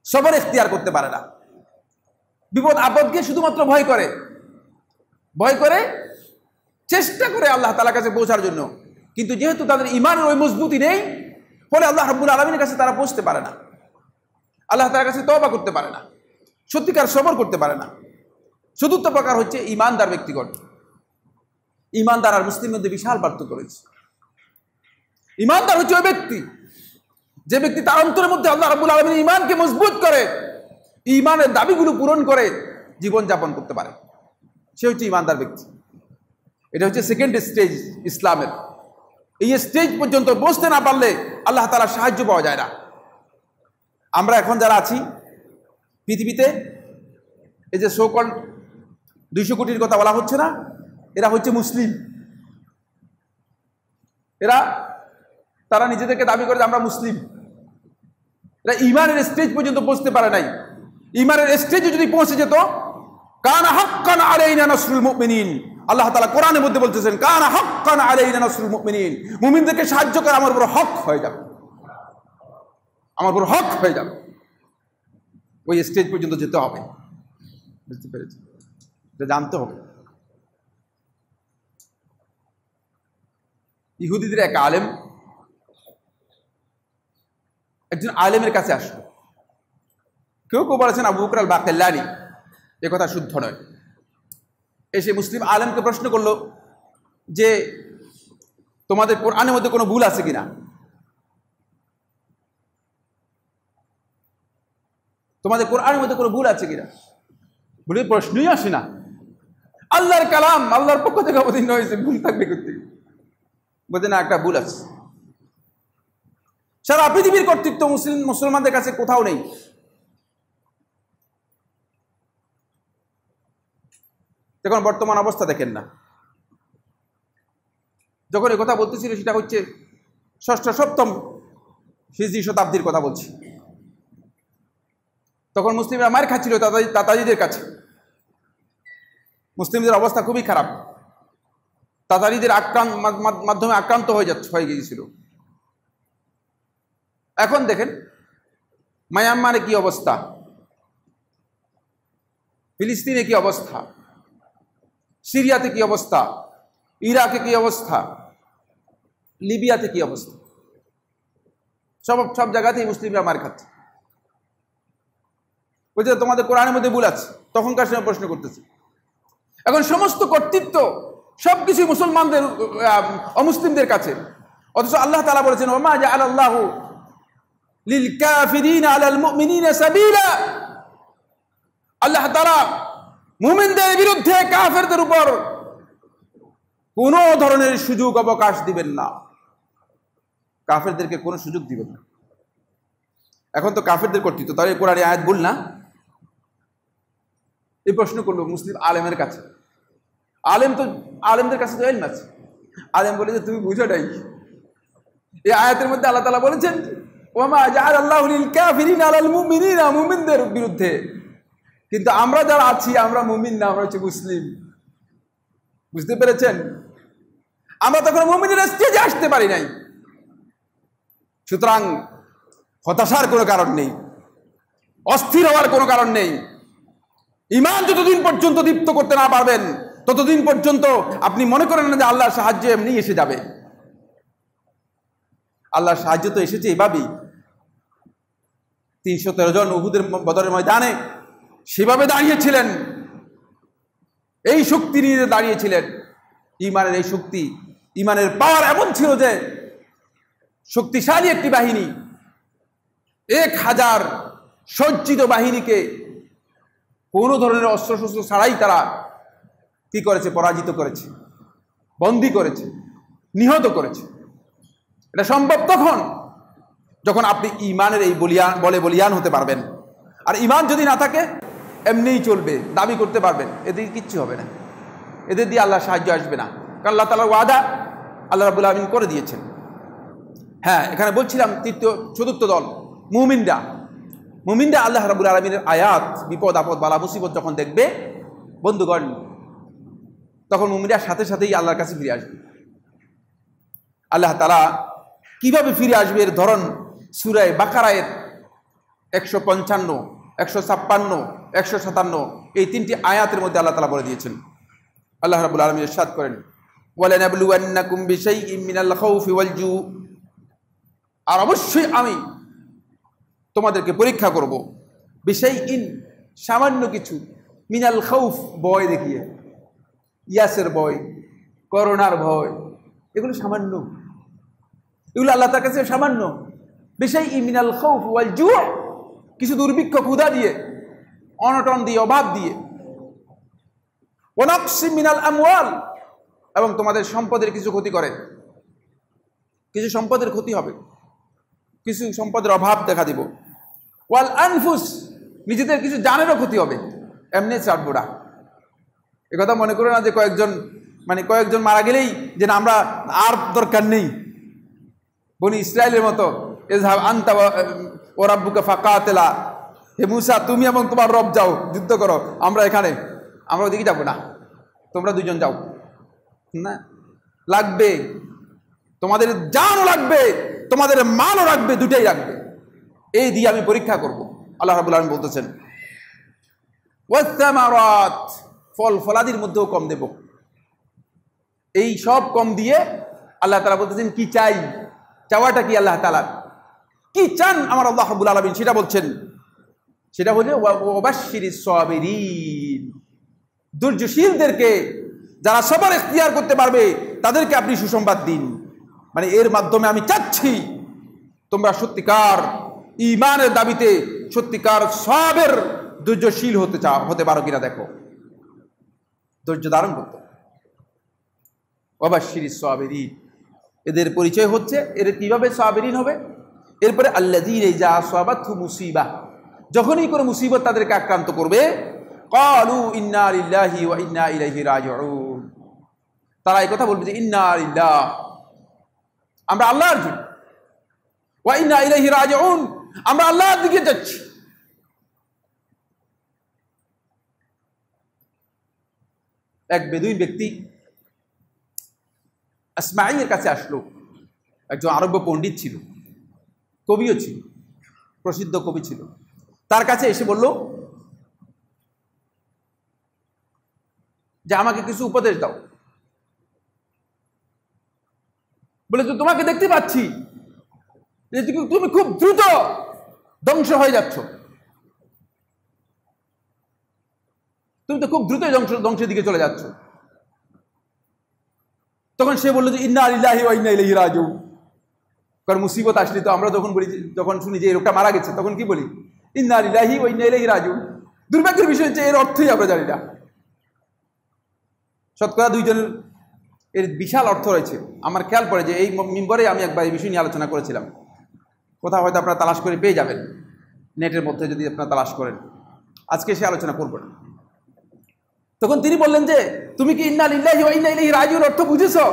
সবর ইখতিয়ার করতে পারে না। বিপদ আপদকে শুধুমাত্র ভয় করে চেষ্টা করে আল্লাহ তাআলার কাছে পৌঁছার জন্য, কিন্তু যেহেতু তাদের ঈমানের ওই মজবুতি নেই, ফলে আল্লাহ রাব্বুল আলামিনের কাছে তারা পৌঁছতে পারে না, আল্লাহ তাআলার কাছে তওবা করতে পারে না, সত্যিকার সবর করতে পারে না। চতুর্থ প্রকার হচ্ছে ঈমানদার ব্যক্তিগণ। ঈমানদার আর মুসলিমের মধ্যে বিশাল পার্থক্য রয়েছে। ঈমানদার হচ্ছে ওই ব্যক্তি যে ব্যক্তি তার অন্তরের মধ্যে আল্লাহ রাব্বুল আলামিনের ঈমানকে মজবুত করে, ঈমানের দাবিগুলো পূরণ করে জীবন যাপন করতে পারে, সে হচ্ছে ঈমানদার ব্যক্তি। এটা হচ্ছে সেকেন্ড স্টেজ ইসলামের। এই স্টেজ পর্যন্ত পৌঁছতে না পারলে আল্লাহ তাআলার সাহায্য পাওয়া যায় না। আমরা এখন যারা আছি পৃথিবীতে, এই যে সো-কল্ড 200 কোটির কথা বলা হচ্ছে না, এরা হচ্ছে মুসলিম। তারা নিজেদেরকে দাবি করে যে আমরা মুসলিম। এরা ঈমানের স্টেজ পর্যন্ত পৌঁছতে পারে নাই। ঈমানের স্টেজে যদি পৌঁছে যেত, কানা হাক্কান আলাইনা নাসরুল মুমিনিন, আল্লাহ তাআলা কোরআনের মধ্যে বলতেছেন কানা হাক্কান আলাইনা নাসরুল মুমিনিন, মুমিনদেরকে সাহায্য করা আমার উপর হক হয়ে যাবে, আমার উপর হক হয়ে যাবে। ওই স্টেজ পর্যন্ত যেতে হবে, বুঝতে পেরেছি? এটা জানতে হবে। ইহুদিদের এক আলেম একজন আলেমের কাছে আসলো। কেউ কেউ বলেছেন আবু বকর আল-বাকিল্লানি, এ কথা শুদ্ধ নয়। এসে মুসলিম আলেমকে প্রশ্ন করলো যে তোমাদের কোরআনের মধ্যে কোনো ভুল আছে কিনা, তোমাদের কোরআনের মধ্যে কোনো ভুল আছে কিনা। বলে প্রশ্নই আসে না, আল্লাহর কালাম, আল্লাহর পক্ষ থেকে অবতীর্ণ হয়েছে, ভুল থাকবে করতে। বলতে না, একটা ভুল আছে। সারা পৃথিবীর কর্তৃত্ব মুসলমানদের কাছে কোথাও নেই। দেখুন বর্তমান অবস্থা দেখেন না। যখন এই কথা বলতেছিল সেটা হচ্ছে 6ষ্ঠ-7ম হিজরি শতাব্দীর কথা বলছি। তখন মুসলিমরা মার খাচ্ছিল তাতারিদের কাছে। মুসলিমদের অবস্থা খুবই খারাপ, তাতারিদের মাধ্যমে আক্রান্ত হয়ে গিয়েছিল। এখন দেখেন মায়ানমারে কি অবস্থা, ফিলিস্তিনে কি অবস্থা, সিরিয়াতে কি অবস্থা, ইরাকে কি অবস্থা, লিবিয়াতে কি অবস্থা। সব জায়গাতেই মুসলিমরা মার খাচ্ছে। বলছে তোমাদের কোরআনের মধ্যে ভুল আছে। তখনকার সময় প্রশ্ন করতেছে। এখন সমস্ত কর্তৃত্ব সবকিছু মুসলমানদের, অমুসলিমদের কাছে, অথচ আল্লাহ তাআলা বলেছেন ওমা জাআলাল্লাহু লিল কাফিরিনা আলাল মুমিনিনা সাবিলা, আল্লাহ তাআলা মুমিনদের বিরুদ্ধে কাফেরদের উপর কোনো ধরনের সুযোগ অবকাশ দিবেন না, কাফেরদেরকে কোনো সুযোগ দিবেন না। এখন তো কাফেরদের কর্তৃত্ব, তাহলে কোরআনে আয়াত ভুল না? এই প্রশ্ন করলো মুসলিম আলেমের কাছে। আলেমদের কাছে তো ইলম আছে। আলেম বলে যে তুমি বুঝো নাই, এই আয়াতের মধ্যে আল্লাহ তাআলা বলেছেন ওমা জাআলাল্লাহু লিল কাফিরিনা আলাল মুমিনিনা, মুমিনদের বিরুদ্ধে। কিন্তু আমরা যারা আছি আমরা মুমিন না, আমরা হচ্ছে মুসলিম। বুঝতে পেরেছেন? আমরা তখন মুমিনের স্টেজে আসতে পারি নাই। সুতরাং হতাশার কোনো কারণ নেই, অস্থির হওয়ার কোনো কারণ নেই। ঈমান যতদিন পর্যন্ত দীপ্ত করতে না পারবেন ততদিন পর্যন্ত আপনি মনে করেন না যে আল্লাহর সাহায্য এমনি এসে যাবে। আল্লাহর সাহায্য তো এসেছে এভাবেই। 313 জন উহুদের বদরের ময়দানে সেভাবে দাঁড়িয়েছিলেন, এই শক্তি নিয়ে দাঁড়িয়েছিলেন। ইমানের এই শক্তি, ইমানের পাওয়ার এমন ছিল যে শক্তিশালী একটি বাহিনী 1000 সজ্জিত বাহিনীকে কোনো ধরনের অস্ত্রশস্ত্র ছাড়াই তারা কি করেছে? পরাজিত করেছে, বন্দী করেছে, নিহত করেছে। এটা সম্ভব তখন যখন আপনি ইমানের এই বলিয়ান হতে পারবেন। আর ইমান যদি না থাকে এমনিই চলবে, দাবি করতে পারবেন, এদের কিচ্ছু হবে না, এদের দিয়ে আল্লাহ সাহায্য আসবে না। কারণ আল্লাহ তাআলার ওয়াদা আল্লাহ রাব্বুল আলামিন করে দিয়েছেন। হ্যাঁ, এখানে বলছিলাম চতুর্থ দল মুমিনরা আল্লাহ রাব্বুল আলামিনের আয়াত, বিপদ আপদ বালা মুসিবত যখন দেখবে বন্ধুগণ, তখন মুমিনরা সাথে সাথেই আল্লাহর কাছে ফিরে আসবে। আল্লাহ তাআলা কিভাবে ফিরে আসবে এর ধরন সূরা বাকারায় 155, 156, 157 এই 3টি আয়াতের মধ্যে আল্লাহ তাআলা বলে দিয়েছেন। আল্লাহ রাব্বুল আলামিন ইরশাদ করেন, ওয়ালানাবলুওয়ান্নাকুম বিশাইইন মিনাল খাউফি ওয়াল জু, আর অবশ্যই আমি তোমাদেরকে পরীক্ষা করব, বিশাইইন সামান্য কিছু, মিনাল খাউফ ভয় দেখিয়ে, ইয়াসের ভয়, করোনার ভয়, এগুলো সামান্য, এগুলো আল্লাহ তার কাছে সামান্য। বিশাইইন মিনাল খাউফ ওয়াল জু, কিছু দুর্ভিক্ষ, ক্ষুধা দিয়ে, অনটন দিয়ে, অভাব দিয়ে, ওয়া নাকসি মিনাল আমওয়াল, এবং তোমাদের সম্পদের কিছু ক্ষতি করে, কিছু সম্পদের ক্ষতি হবে, কিছু সম্পদের অভাব দেখা দিব। ওয়াল আনফুস, নিজেদের কিছু জানেরও ক্ষতি হবে, এমনি ছাড়বো না। একথা মনে করো না যে কয়েকজন মারা গেলেই যে না আমরা আর দরকার নেই, বনি ইসরায়েলের মতো, ইযহাব আনতা ওয়া রাব্বুকা ফাকাতিলা, হে মূসা তুমি এবং তোমার রব যাও, যুদ্ধ করো, আমরা ওদিকে যাবো না, তোমরা দুজন যাও। না, লাগবে, তোমাদের জানও লাগবে, তোমাদের মালও লাগবে, দুটাই লাগবে, এই দিয়ে আমি পরীক্ষা করব। আল্লাহ রাব্বুল আলামিন বলতেছেন, ওয়াস-সামারাত, ফল ফলাদির মধ্যেও কম দেব। এই সব কম দিয়ে আল্লাহ তাআলা বলতেছেন কি চাই, চাওয়াটা কি আল্লাহ তাআলা কি চান আমার আল্লাহ রাব্বুল আলামিন সেটা বলছেন। সেটা হলো ওয়াবাশশিরিস সাবিরিন, ধৈর্যশীলদেরকে, যারা সবার ইখতিয়ার করতে পারবে তাদেরকে আপনি সুসংবাদ দিন। মানে এর মাধ্যমে আমি চাচ্ছি তোমরা সত্যিকার ঈমানের দাবিতে সত্যিকার সবের ধৈর্যশীল হতে পারো কিনা দেখো, ধৈর্য ধারণ করতে। ওয়াবাশশিরিস সাবিরিন, এদের পরিচয় হচ্ছে, এর কিভাবে সাবিরিন হবে? এরপরে আল্লাযীনা ইযা আসাবাতহুম মুসিবাহ, যখনই কোনো মুসিবত তাদেরকে আক্রান্ত করবে, ক্বালু ইন্না লিল্লাহি ওয়া ইন্না ইলাইহি রাজিউন, তারা এই কথা বলবে যে ইন্না লিল্লাহ, আমরা আল্লাহর জন্য, ওয়া ইন্না ইলাইহি রাজিউন, আমরা আল্লাহর দিকে যাচ্ছি। এক বেদুইন ব্যক্তি ইসমাঈলের কাছে আসলো, একজন আরব্য পণ্ডিত ছিল, কবিও ছিল, প্রসিদ্ধ কবি ছিল। তার কাছে এসে বলল যে আমাকে কিছু উপদেশ দাও। বলে তো তোমাকে দেখতে পাচ্ছি যে তুমি খুব দ্রুত ধ্বংস হয়ে যাচ্ছ, তুমি তো খুব দ্রুতই ধ্বংসের দিকে চলে যাচ্ছ। তখন সে বললো যে ইন্না লিল্লাহি ওয়া ইন্না ইলাইহি রাজিউন, কারণ মুসিবত আসলে তো আমরা যখন শুনি যে এই লোকটা মারা গেছে তখন কি বলি? ইন্না লিল্লাহি ওয়া ইন্না ইলাইহি রাজিউন। দুর্ভাগ্যের বিষয় হচ্ছে এর অর্থই আমরা জানি না। শতকরা 2 জনের এর বিশাল অর্থ রয়েছে। আমার খেয়াল পড়ে যে এই মিম্বরে আমি একবার এই বিষয় নিয়ে আলোচনা করেছিলাম, কোথাও হয়তো আপনারা তালাশ করে পেয়ে যাবেন, নেটের মধ্যে যদি আপনারা তালাশ করেন। আজকে সে আলোচনা করব না। তখন তিনি বললেন যে তুমি কি ইন্না লিল্লাহি ওয়া ইন্না ইলাইহি রাজিউন অর্থ বুঝেছো?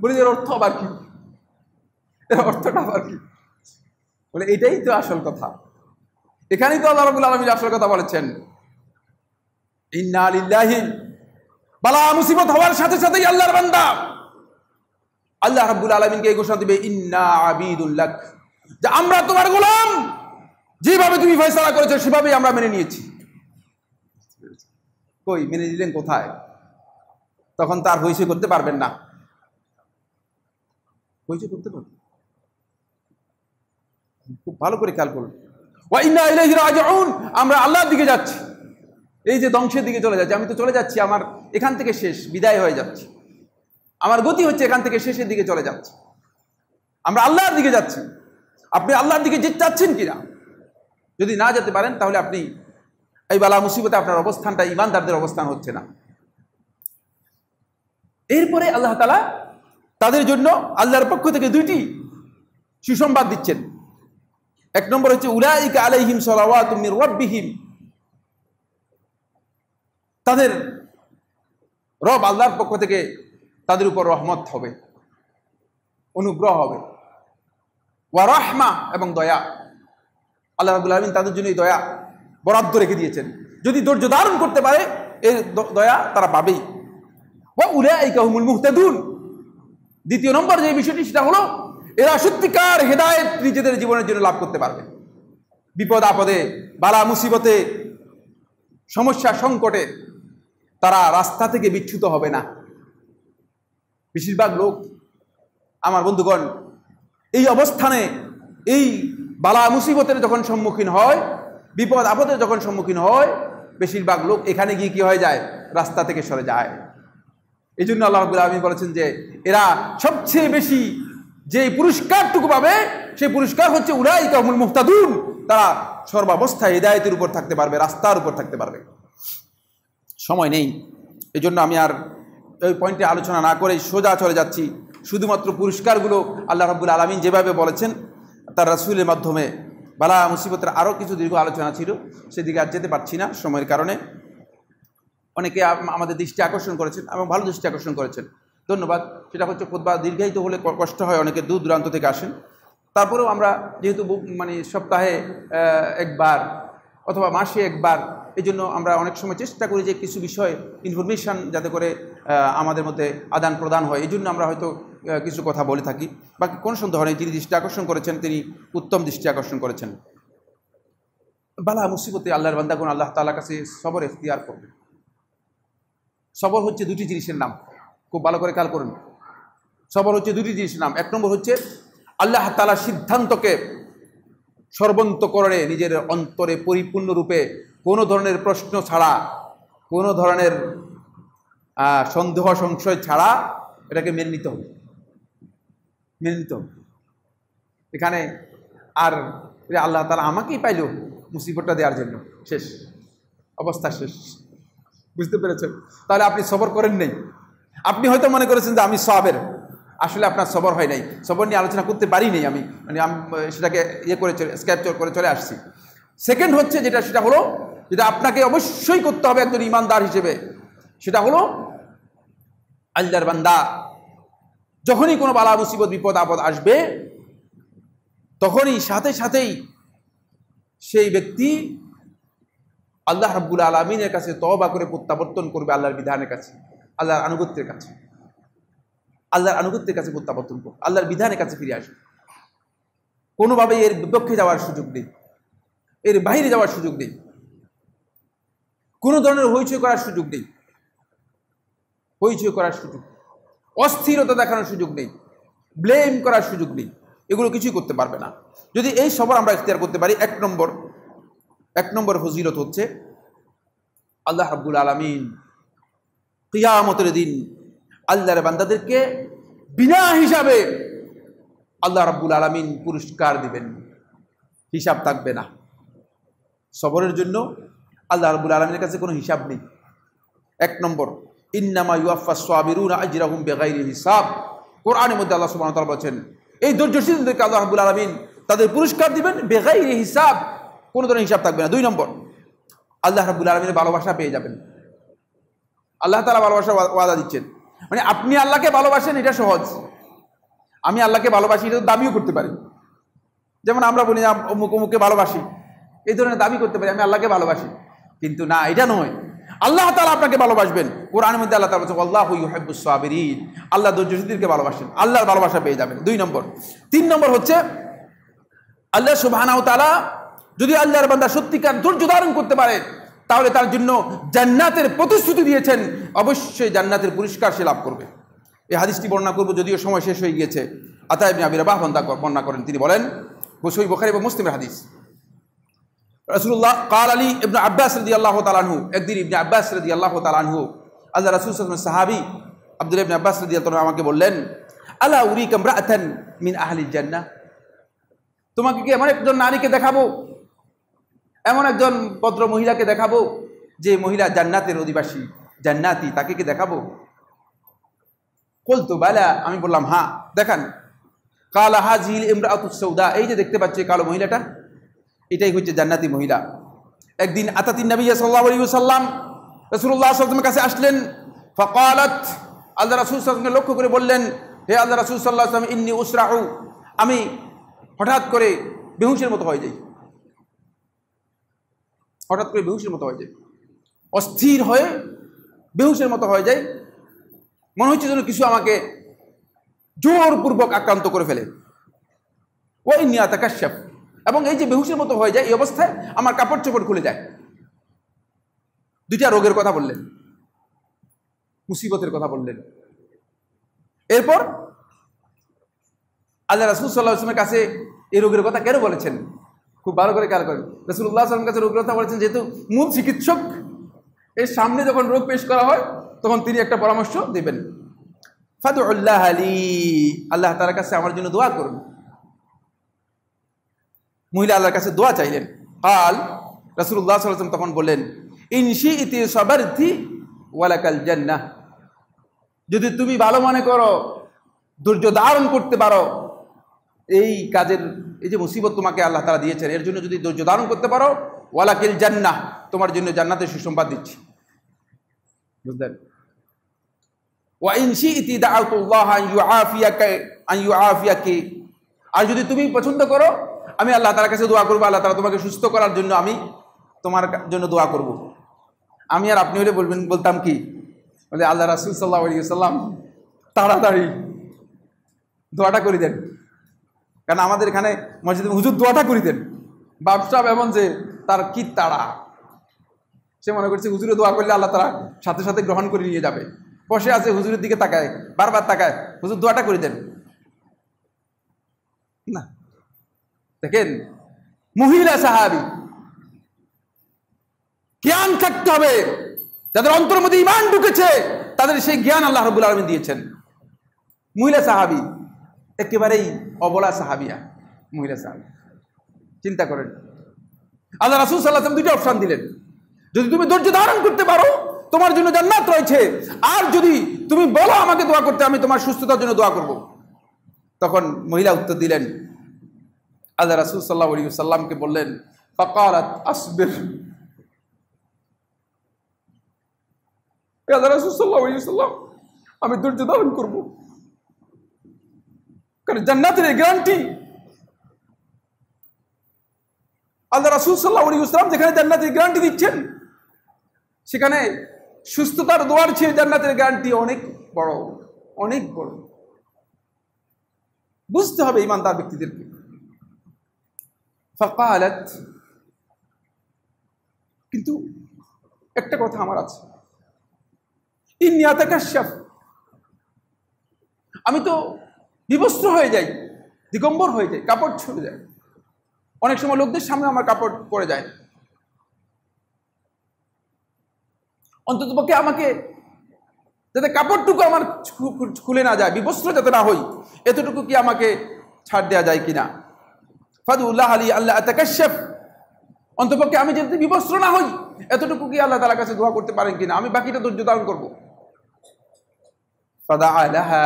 বলি এর অর্থ আবার কি, এর অর্থটা আবার কি? বলে এটাই তো আসল কথা, এখানেই তো আল্লাহ রাব্বুল আলামিন আসল কথা বলেছেন। ইন্না লিল্লাহি, বালা মুসিবত হওয়ার সাথে সাথেই আল্লাহর বান্দা আল্লাহ রাব্বুল আলামিনকে এই ঘোষণা দিবে, ইন্না আবিদুল লাক, যে আমরা তোমার গোলাম, যেভাবে তুমি ফয়সালা করেছো সেভাবেই আমরা মেনে নিয়েছি। কই মেনে নিলেন কোথায়? তখন তার হইচই করতে পারবেন না, হইচই করতে পারবেন। খুব ভালো করে খেয়াল করুন, ওয়া ইন্না ইলাইহি রাজিউন, আমরা আল্লাহর দিকে যাচ্ছি। এই যে ধ্বংসের দিকে চলে যাচ্ছে, আমি তো চলে যাচ্ছি, আমার এখান থেকে শেষ, বিদায় হয়ে যাচ্ছে, আমার গতি হচ্ছে এখান থেকে শেষের দিকে চলে যাচ্ছে, আমরা আল্লাহর দিকে যাচ্ছি। আপনি আল্লাহর দিকে যেতে চাচ্ছেন কিনা? যদি না যেতে পারেন তাহলে আপনি এই বালা মুসিবতে আপনার অবস্থানটা ঈমানদারদের অবস্থান হচ্ছে না। এরপরে আল্লাহ তাআলা তাদের জন্য আল্লাহর পক্ষ থেকে দুইটি সুসংবাদ দিচ্ছেন। এক নম্বর হচ্ছে উলাইকা আলাইহিম সালাওয়াতুম মির রাব্বিহিম, তাদের রব আল্লাহর পক্ষ থেকে তাদের উপর রহমত হবে, অনুগ্রহ হবে, ওয়া রাহমা এবং দয়া। আল্লাহ রাব্বুল আলামিন তাদের জন্য এই দয়া বরাদ্দ রেখে দিয়েছেন, যদি ধৈর্য ধারণ করতে পারে এই দয়া তারা পাবেই। ওয়া উলাইকা হুমুল মুহতাদুন, দ্বিতীয় নম্বর যে বিষয়টি সেটা হলো এরা সত্যিকার হেদায়েত নিজেদের জীবনের জন্য লাভ করতে পারবে। বিপদ আপদে, বালা মুসিবতে, সমস্যা সংকটে তারা রাস্তা থেকে বিচ্যুত হবে না। বেশিরভাগ লোক আমার বন্ধুগণ এই অবস্থানে, এই বালা মুসিবতের যখন সম্মুখীন হয়, বিপদ আপদের যখন সম্মুখীন হয়, বেশিরভাগ লোক এখানে গিয়ে কি হয়ে যায়? রাস্তা থেকে সরে যায়। এই জন্য আল্লাহ রাব্বুল আলামিন বলেছেন যে এরা সবচেয়ে বেশি যে পুরস্কারটুকু পাবে সেই পুরস্কার হচ্ছে উলাইকা হুমুল মুহতাদুন, তারা সর্বাবস্থায় হিদায়াতের উপর থাকতে পারবে, রাস্তার উপর থাকতে পারবে। সময় নেই, এই জন্য আমি আর ওই পয়েন্টে আলোচনা না করে সোজা চলে যাচ্ছি। শুধুমাত্র পুরস্কারগুলো আল্লাহ রাব্বুল আলামিন যেভাবে বলেছেন তার রাসূলের মাধ্যমে। বালা মুসিবতের আরও কিছু দীর্ঘ আলোচনা ছিল, সেদিকে আর যেতে পারছি না সময়ের কারণে। অনেকে আমাদের দৃষ্টি আকর্ষণ করেছেন এবং ভালো দৃষ্টি আকর্ষণ করেছেন, ধন্যবাদ। সেটা হচ্ছে খুতবা দীর্ঘায়িত হলে কষ্ট হয়, অনেকে দূর দূরান্ত থেকে আসেন। তারপরেও আমরা যেহেতু মানে সপ্তাহে একবার অথবা মাসে একবার, এই জন্য আমরা অনেক সময় চেষ্টা করি যে কিছু বিষয় ইনফরমেশান যাতে করে আমাদের মধ্যে আদান প্রদান হয়, এই জন্য আমরা হয়তো কিছু কথা বলে থাকি। বাকি কোনো সন্দেহ নেই, যিনি দৃষ্টি আকর্ষণ করেছেন তিনি উত্তম দৃষ্টি আকর্ষণ করেছেন। বালা মুসিবতে আল্লাহর বান্দাগণ আল্লাহ তাআলার কাছে সবর ইখতিয়ার করবে। সবর হচ্ছে দুটি জিনিসের নাম, খুব ভালো করে খেয়াল করুন। সবর হচ্ছে দুটি জিনিসের নাম। এক নম্বর হচ্ছে আল্লাহ তাআলার সিদ্ধান্তকে সর্বন্তকরণে নিজের অন্তরে পরিপূর্ণরূপে কোনো ধরনের প্রশ্ন ছাড়া, কোনো ধরনের সন্দেহ সংশয় ছাড়া এটাকে মেনে নিতে হবে, মেনে নিতে হবে। এখানে আর আল্লাহ তাআলা আমাকেই পাইল মুসিবতটা দেওয়ার জন্য, শেষ অবস্থা শেষ। বুঝতে পেরেছেন? তাহলে আপনি সবর করেন নাই। আপনি হয়তো মনে করেছেন যে আমি সবের, আসলে আপনার সবর হয় নাই। সবর নিয়ে আলোচনা করতে পারি নাই আমি, মানে আমি সেটাকে করে ক্যাপচার করে চলে আসছি। সেকেন্ড হচ্ছে সেটা হলো যেটা আপনাকে অবশ্যই করতে হবে একজন ইমানদার হিসেবে, সেটা হলো আল্লাহর বান্দা যখনই কোনো বালা মুসিবত বিপদ আপদ আসবে তখনই সাথে সাথেই সেই ব্যক্তি আল্লাহ রাব্বুল আলামিনের কাছে তওবা করে প্রত্যাবর্তন করবে, আল্লাহর বিধানের কাছে, আল্লাহর আনুগত্যের কাছে, আল্লাহর আনুগত্যের কাছে প্রত্যাবর্তন করবে, আল্লাহর বিধানের কাছে ফিরে আসবে। কোনোভাবেই এর বিপক্ষে যাওয়ার সুযোগ নেই, এর বাইরে যাওয়ার সুযোগ নেই, কোনো ধরনের হইচই করার সুযোগ নেই, হইচই করার সুযোগ, অস্থিরতা দেখানোর সুযোগ নেই, ব্লেম করার সুযোগ নেই, এগুলো কিছুই করতে পারবে না। যদি এই সবর আমরা ইখতিয়ার করতে পারি, এক নম্বর ফজিলত হচ্ছে আল্লাহ রাব্বুল আলামিন কিয়ামতের দিন আল্লাহর বান্দাদেরকে বিনা হিসাবে আল্লাহ রাব্বুল আলামিন পুরস্কার দিবেন, হিসাব থাকবে না। সবরের জন্য আল্লাহ রাব্বুল আলামিনের কাছে কোনো হিসাব নেই। এক নম্বর, ইন্নামা ইউয়াফাস সাবিরুনা আজরাহুম বিগাইরি হিসাব। কোরআনের মধ্যে আল্লাহ সুবহানাহু ওয়া তাআলা বলেন এই ধৈর্যশীলদেরকে আল্লাহ রাব্বুল আলামিন তাদের পুরস্কার দিবেন বিগাইরি হিসাব, কোনো ধরনের হিসাব থাকবে না। 2 নম্বর, আল্লাহ রাব্বুল আলামিনের ভালোবাসা পেয়ে যাবেন। আল্লাহ তাআলা ভালোবাসার ওয়াদা দিচ্ছেন, মানে আপনি আল্লাহকে ভালোবাসেন এটা সহজ, আমি আল্লাহকে ভালোবাসি এটা দাবিও করতে পারি। যেমন আমরা বলি অমুক অমুককে ভালোবাসি, এই ধরনের দাবি করতে পারি আমি আল্লাহকে ভালোবাসি, কিন্তু না, এটা নয়। আল্লাহ তাআলা আপনাকে ভালোবাসবেন। কোরআনের মধ্যে আল্লাহ তাআলা বলেছেন আল্লাহু ইউহিব্বুস সাবিরিন, আল্লাহ ধৈর্যশীলদেরকে ভালোবাসেন, আল্লাহর ভালোবাসা পেয়ে যাবেন। 2 নম্বর। 3 নম্বর হচ্ছে আল্লাহ সুবহানাহু ওয়া তাআলা যদি আল্লাহর বান্দা সত্যিকার ধৈর্য ধারণ করতে পারে তাহলে তার জন্য জান্নাতের প্রতিশ্রুতি দিয়েছেন, অবশ্যই জান্নাতের পুরস্কার সে লাভ করবে। এই হাদিসটি বর্ণনা করব, যদিও সময় শেষ হয়ে গিয়েছে। আতা ইবনে আবি রাবাহ বর্ণনা করেন, তিনি বলেন, সহিহ বুখারী এবং মুসলিমের হাদিস, রাসূলুল্লাহ কাল আলী ইবনে আব্বাস রাদিয়াল্লাহু তাআলা আনহু, একদিন ইবনে আব্বাস রাদিয়াল্লাহু তাআলা আনহু আল্লাহ রাসূল সাল্লাল্লাহু আলাইহি ওয়াসাল্লাম সাহাবী আব্দুল্লাহ ইবনে আব্বাস রাদিয়াল্লাহু তাআলা আমাকে বললেন, আলা উরিকা ইমরাআতান মিন আহলিল জান্নাহ, তোমাকে কি এমন একজন নারীকে দেখাবো, এমন একজন ভদ্র মহিলাকে দেখাবো যে মহিলা জান্নাতের অধিবাসী, জান্নাতি, তাকে কি দেখাবো? কুলতু বালা, আমি বললাম হ্যাঁ দেখান। কালা হাযিহিল ইমরাআতুস সাউদা, এই যে দেখতে পাচ্ছ কালো মহিলাটা, এটাই হচ্ছে জান্নাতি মহিলা। একদিন আতাতিন নবী সাল্লাল্লাহু আলাইহি ওয়াসাল্লাম, রাসূলুল্লাহ সাল্লাল্লাহু আলাইহি ওয়াসাল্লামের কাছে আসলেন। ফাকালাত, আল্লাহ রাসূল সাল্লাল্লাহু আলাইহি ওয়াসাল্লামকে লক্ষ্য করে বললেন, হে আল্লাহ রাসূল সাল্লাল্লাহু আলাইহি ওয়াসাল্লাম, ইন্নী উসরাউ, আমি হঠাৎ করে বেহুশের মতো হয়ে যাই, হঠাৎ করে বেহুশের মতো হয়ে যায়, অস্থির হয়ে বেহুশের মতো হয়ে যায়, মনে হচ্ছে যেন কিছু আমাকে জোরপূর্বক আক্রান্ত করে ফেলে। ওয়া ইন্নী আতাকাশশাফ, এবং এই যে বেহুশের মতো হয়ে যায়, এই অবস্থায় আমার কাপড় চোপড় খুলে যায়। দুইটা রোগের কথা বললেন, মুসিবতের কথা বললেন। এরপর আল্লাহ রাসূল সাল্লাল্লাহু আলাইহি ওয়াসাল্লামের কাছে এই রোগের কথা কেন বলেছেন, খুব ভালো করে খেয়াল করেন। রাসূলুল্লাহ সাল্লাল্লাহু আলাইহি ওয়াসাল্লামের কাছে রোগের কথা বলেছেন যেহেতু মূল চিকিৎসক, এর সামনে যখন রোগ পেশ করা হয় তখন তিনি একটা পরামর্শ দেবেন, ফাদউল্লাহ লি, আল্লাহ তাআলার কাছে আমার জন্য দোয়া করুন। মহিলা আল্লাহর কাছে দোয়া চাইলেন। কাল, রাসূলুল্লাহ সাল্লাল্লাহু আলাইহি ওয়াসাল্লাম তখন বললেন, ইন শিইতি সাবারতি ওয়ালাকাল জান্নাহ, যদি তুমি ভালো মনে করো, ধৈর্য ধারণ করতে পারো, এই কাজের, এই যে মুসিবত তোমাকে আল্লাহ তাআলা দিয়েছেন, এর জন্য যদি ধৈর্য ধারণ করতে পারো, ওয়ালাকিল জান্নাহ, তোমার জন্য জান্নাতের সুসংবাদ দিচ্ছি। বুঝলেন? ওয়া ইন শিইতি দাআউতুল্লাহ আন ইউআফিয়াকি, আর যদি তুমি পছন্দ করো, আমি আল্লাহ তাআলার কাছে দোয়া করব, আল্লাহ তাআলা তোমাকে সুস্থ করার জন্য আমি তোমার জন্য দোয়া করব। আমি আর আপনি হলে বলতাম কি, বলে আল্লাহ রাসূল সাল্লাল্লাহু আলাইহি ওয়াসাল্লাম তাড়াতাড়ি দোয়াটা করে দেন, কারণ আমাদের এখানে মসজিদে হুজুর দোয়াটা করে দেন। ব্যবসা এমন যে তার কি তাড়া, সে মনে করছে হুজুরে দোয়া করলে আল্লাহ তাআলা সাথে সাথে গ্রহণ করে নিয়ে যাবে। বসে আছে, হুজুরের দিকে তাকায়, বারবার তাকায়, হুজুর দোয়াটা করে দেন না। দেখেন, মহিলা সাহাবী, জ্ঞান থাকতে হবে, যাদের অন্তরের মধ্যে ঈমান ঢুকেছে তাদের সেই জ্ঞান আল্লাহ রাব্বুল আলামিন দিয়েছেন। মহিলা সাহাবী একেবারেই অবলা সাহাবিয়া, মহিলা সাহাবী। চিন্তা করেন, আল্লাহ রাসূল সাল্লাল্লাহু আলাইহি ওয়াসাল্লাম দুইটা অপশন দিলেন, যদি তুমি ধৈর্য ধারণ করতে পারো তোমার জন্য জান্নাত রয়েছে, আর যদি তুমি বলো আমাকে দোয়া করতে, আমি তোমার সুস্থতার জন্য দোয়া করব। তখন মহিলা উত্তর দিলেন, আল্লাহ রাসূল সাল্লাল্লাহু আলাইহি ওয়াসাল্লামকে বললেন, ফাকালাত আসবির, আল্লাহ রাসূল সাল্লাল্লাহু আলাইহি ওয়াসাল্লাম আমি ধৈর্য ধারণ করব, কারণ জান্নাতের গ্যারান্টি আল্লাহ রাসূল সাল্লাল্লাহু আলাইহি ওয়াসাল্লাম যেখানে জান্নাতের গ্যারান্টি দিচ্ছেন, সেখানে সুস্থতার দোয়ার চেয়ে জান্নাতের গ্যারান্টি অনেক বড়, অনেক বড়। বুঝতে হবে ইমানদার ব্যক্তিদেরকে। ফাকালাত, কিন্তু একটা কথা আমার আছে, ইন্নী আতাকাশশাফ, আমি তো বিবস্ত্র হয়ে যাই, দিগম্বর হয়ে যাই, কাপড় ছুটে যায়, অনেক সময় লোকদের সামনে আমার কাপড় পড়ে যায়, অন্ততপক্ষে আমাকে যাতে কাপড়টুকু আমার খুলে না যায়, বিবস্ত্র যাতে না হই, এতটুকু কি আমাকে ছাড় দেওয়া যায় কিনা। ফাদউল্লাহ লি আল্লাহ আতাকাশশাফ, অন্ততপক্ষে আমি যাতে বিবস্ত্র না হই, এতটুকু কি আল্লাহ তাআলার কাছে দোয়া করতে পারেন কিনা, আমি বাকিটা ধৈর্য ধারণ করব। ফাদাআ লাহা,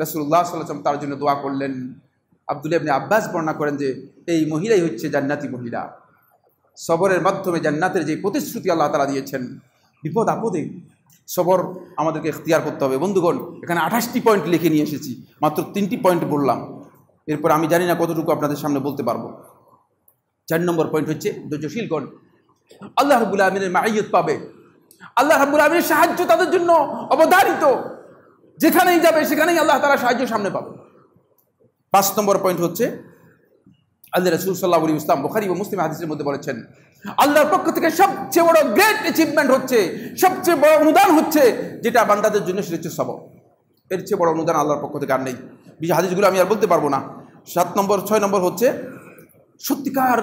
রাসূলুল্লাহ সাল্লাল্লাহু আলাইহি ওয়াসাল্লাম তার জন্য দোয়া করলেন। আব্দুল্লাহ ইবনে আব্বাস বর্ণনা করেন যে এই মহিলাই হচ্ছে জান্নাতি মহিলা। সবরের মাধ্যমে জান্নাতের যে প্রতিশ্রুতি আল্লাহ তাআলা দিয়েছেন, বিপদ আপদে সবর আমাদেরকে ইখতিয়ার করতে হবে। বন্ধুগণ, এখানে 28টি পয়েন্ট লিখে নিয়ে এসেছি, মাত্র 3টি পয়েন্ট বললাম, এরপর আমি জানি না কতটুকু আপনাদের সামনে বলতে পারবো। 4 নম্বর পয়েন্ট হচ্ছে ধৈর্যশীলগণ আল্লাহ রাব্বুল আলামিনের মাইয়ত পাবে, আল্লাহ রাব্বুল আলামিনের সাহায্য তাদের জন্য অবধারিত, যেখানেই যাবে সেখানেই আল্লাহ তাআলা সাহায্য সামনে পাবে। 5 নম্বর পয়েন্ট হচ্ছে আল্লাহ রাসূল সাল্লাল্লাহু আলাইহি ওয়াসাল্লাম বুখারী ও মুসলিম হাদিসের মধ্যে বলেছেন, আল্লাহর পক্ষ থেকে সবচেয়ে বড় গ্রেট অ্যাচিভমেন্ট হচ্ছে, সবচেয়ে বড় অনুদান হচ্ছে যেটা বান্দাদের জন্য, সেটা হচ্ছে সবর। এর চেয়ে বড় অনুদান আল্লাহর পক্ষ থেকে আর নেই। বিশেষ হাদিসগুলো আমি আর বলতে পারবো না। 7 নম্বর 6 নম্বর হচ্ছে সত্যিকার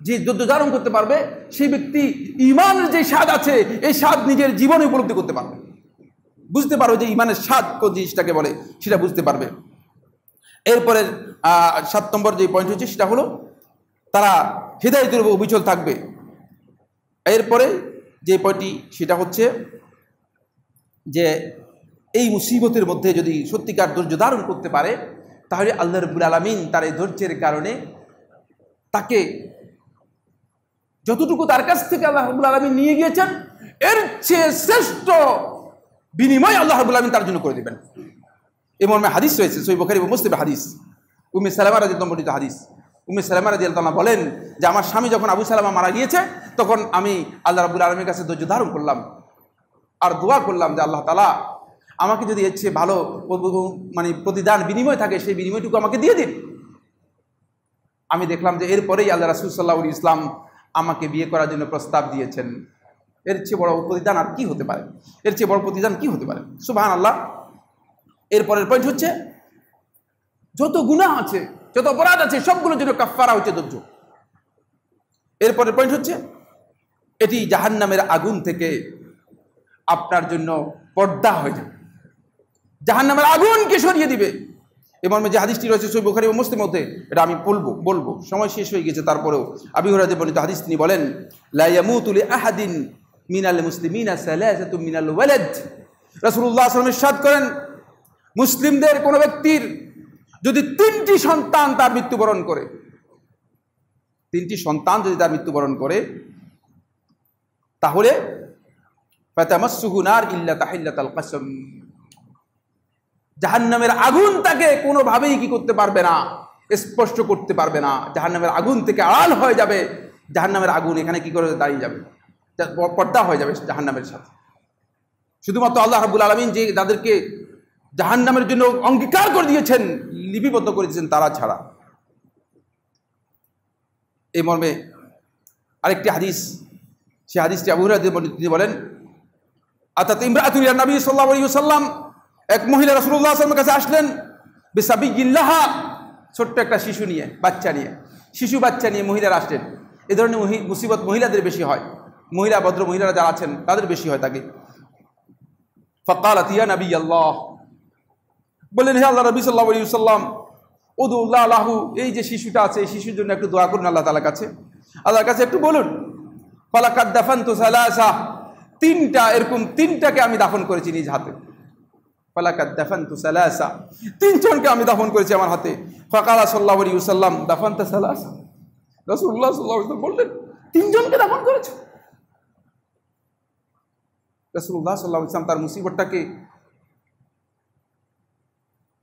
যে ধৈর্য ধারণ করতে পারবে সেই ব্যক্তি ঈমানের যে স্বাদ আছে এই স্বাদ নিজের জীবনে উপলব্ধি করতে পারবে, বুঝতে পারবে যে ঈমানের স্বাদ কোন জিনিসটাকে বলে সেটা বুঝতে পারবে। এরপরে 7 নম্বর যে পয়েন্ট হচ্ছে সেটা হলো তারা হিদায়াতের উপর অবিচল থাকবে। এরপরে যে পয়েন্টটি সেটা হচ্ছে যে এই মুসিবতের মধ্যে যদি সত্যিকার ধৈর্য ধারণ করতে পারে তাহলে আল্লাহ রাব্বুল আলামিন তার এই ধৈর্যের কারণে তাকে যতটুকু তার কাছ থেকে আল্লাহ রাব্বুল আলামিন নিয়ে গিয়েছেন এর চেয়ে শ্রেষ্ঠ বিনিময় আল্লাহ রাব্বুল আলামিন তার জন্য করে দেবেন। এই মর্মে হাদিস রয়েছে সহিহ বুখারী ও মুসলিমে হাদিস, উম্মে সালামা রাদিয়াল্লাহু আনহা হাদিস। উম্মে সালামা রাদিয়াল্লাহু আনহা বলেন যে আমার স্বামী যখন আবু সালামা মারা গিয়েছে তখন আমি আল্লাহ রাব্বুল আলামিনের কাছে ধৈর্য ধারণ করলাম আর দোয়া করলাম যে আল্লাহ তাআলা আমাকে যদি এর চেয়ে ভালো মানে প্রতিদান বিনিময় থাকে সেই বিনিময়টুকু আমাকে দিয়ে দিন। আমি দেখলাম যে এরপরেই আল্লাহ রাসূল সাল্লাল্লাহু আলাইহি ওয়াসাল্লাম আমাকে বিয়ে করার জন্য প্রস্তাব দিয়েছেন। এর চেয়ে বড় প্রতিদান আর কি হতে পারে, এর চেয়ে বড় প্রতিদান কি হতে পারে, সুবহানাল্লাহ। এরপরের পয়েন্ট হচ্ছে যত গুনাহ আছে যত অপরাধ আছে সবগুলোর জন্য কাফফারা হচ্ছে ধৈর্য। এরপরের পয়েন্ট হচ্ছে এটি জাহান্নামের আগুন থেকে আপনার জন্য পর্দা হয়ে যাবে, জাহান্নামের আগুনকে সরিয়ে দিবে। এই মর্মে যে হাদিসটি রয়েছে সহিহ বুখারী ও মুসলিমের মধ্যে, এটা আমি বলবো সময় শেষ হয়ে গেছে, তারপরেও আবু হুরায়রা বর্ণিত হাদিস তিনি বলেন লা ইয়ামুতু লি আহাদিন মিনাল মুসলিমিনা সালাসাতু মিনাল ওয়ালাদ। রাসূলুল্লাহ সাল্লাল্লাহু আলাইহি ওয়াসাল্লাম ইরশাদ করেন মুসলিমদের কোন ব্যক্তির যদি 3টি সন্তান তার মৃত্যুবরণ করে, 3টি সন্তান যদি তার মৃত্যুবরণ করে তাহলে ফাতামাসসুহু নার ইল্লা তাহিল্লাতাল কসম, জাহান্নামের আগুন তাকে কোনোভাবেই কি করতে পারবে না, স্পর্শ করতে পারবে না, জাহান্নামের আগুন থেকে আড়াল হয়ে যাবে। জাহান্নামের আগুন এখানে কি করে দাঁড়িয়ে যাবে, পর্দা হয়ে যাবে জাহান্নামের সাথে। শুধুমাত্র আল্লাহ রাব্বুল আলামিন যে যাদেরকে জাহান্নামের জন্য অঙ্গীকার করে দিয়েছেন, লিপিবদ্ধ করে দিয়েছেন তারা ছাড়া। এই মর্মে আরেকটি হাদিস, সেই হাদিসটি আবু হুরায়রা তিনি বলেন আতাত ইমরাআতুন ইলা নবী সাল্লাল্লাহু আলাইহি ওয়াসাল্লাম, এক মহিলা রাসূলুল্লাহ সাল্লাল্লাহু আলাইহি ওয়াসাল্লামের কাছে আসলেন বিসাবিয়্যিল্লাহা, ছোট্ট একটা শিশু নিয়ে, বাচ্চা নিয়ে, শিশু বাচ্চা নিয়ে মহিলারা আসলেন। এই ধরনের মুসিবত মহিলাদের বেশি হয়, মহিলা ভদ্র মহিলারা যারা আছেন তাদের বেশি হয় থাকে। ফাকালাত ইয়া নবী আল্লাহ, বললেন হে আল্লাহ নবী সাল্লাল্লাহু আলাইহি ওয়াসাল্লাম উদুল্লাহ লাহু, এই যে শিশুটা আছে এই শিশুর জন্য একটু দোয়া করুন আল্লাহ তাআলার কাছে, আল্লাহর কাছে একটু বলুন। ফালাকাদ দাফানতু সালাসা, 3টা এরকম 3টাকে আমি দাফন করেছি নিজ হাতে। ফালাকাদ দাফানতু সালাসা, 3 জনকে আমি দাফন করেছি আমার হাতে। ফাকালা সাল্লাল্লাহু আলাইহি ওয়াসাল্লাম দাফানতা সালাসা, রাসূলুল্লাহ সাল্লাল্লাহু আলাইহি ওয়াসাল্লাম বললেন 3 জনকে দাফন করেছো। রাসূলুল্লাহ সাল্লাল্লাহু আলাইহি ওয়াসাল্লাম তার মুসিবতটাকে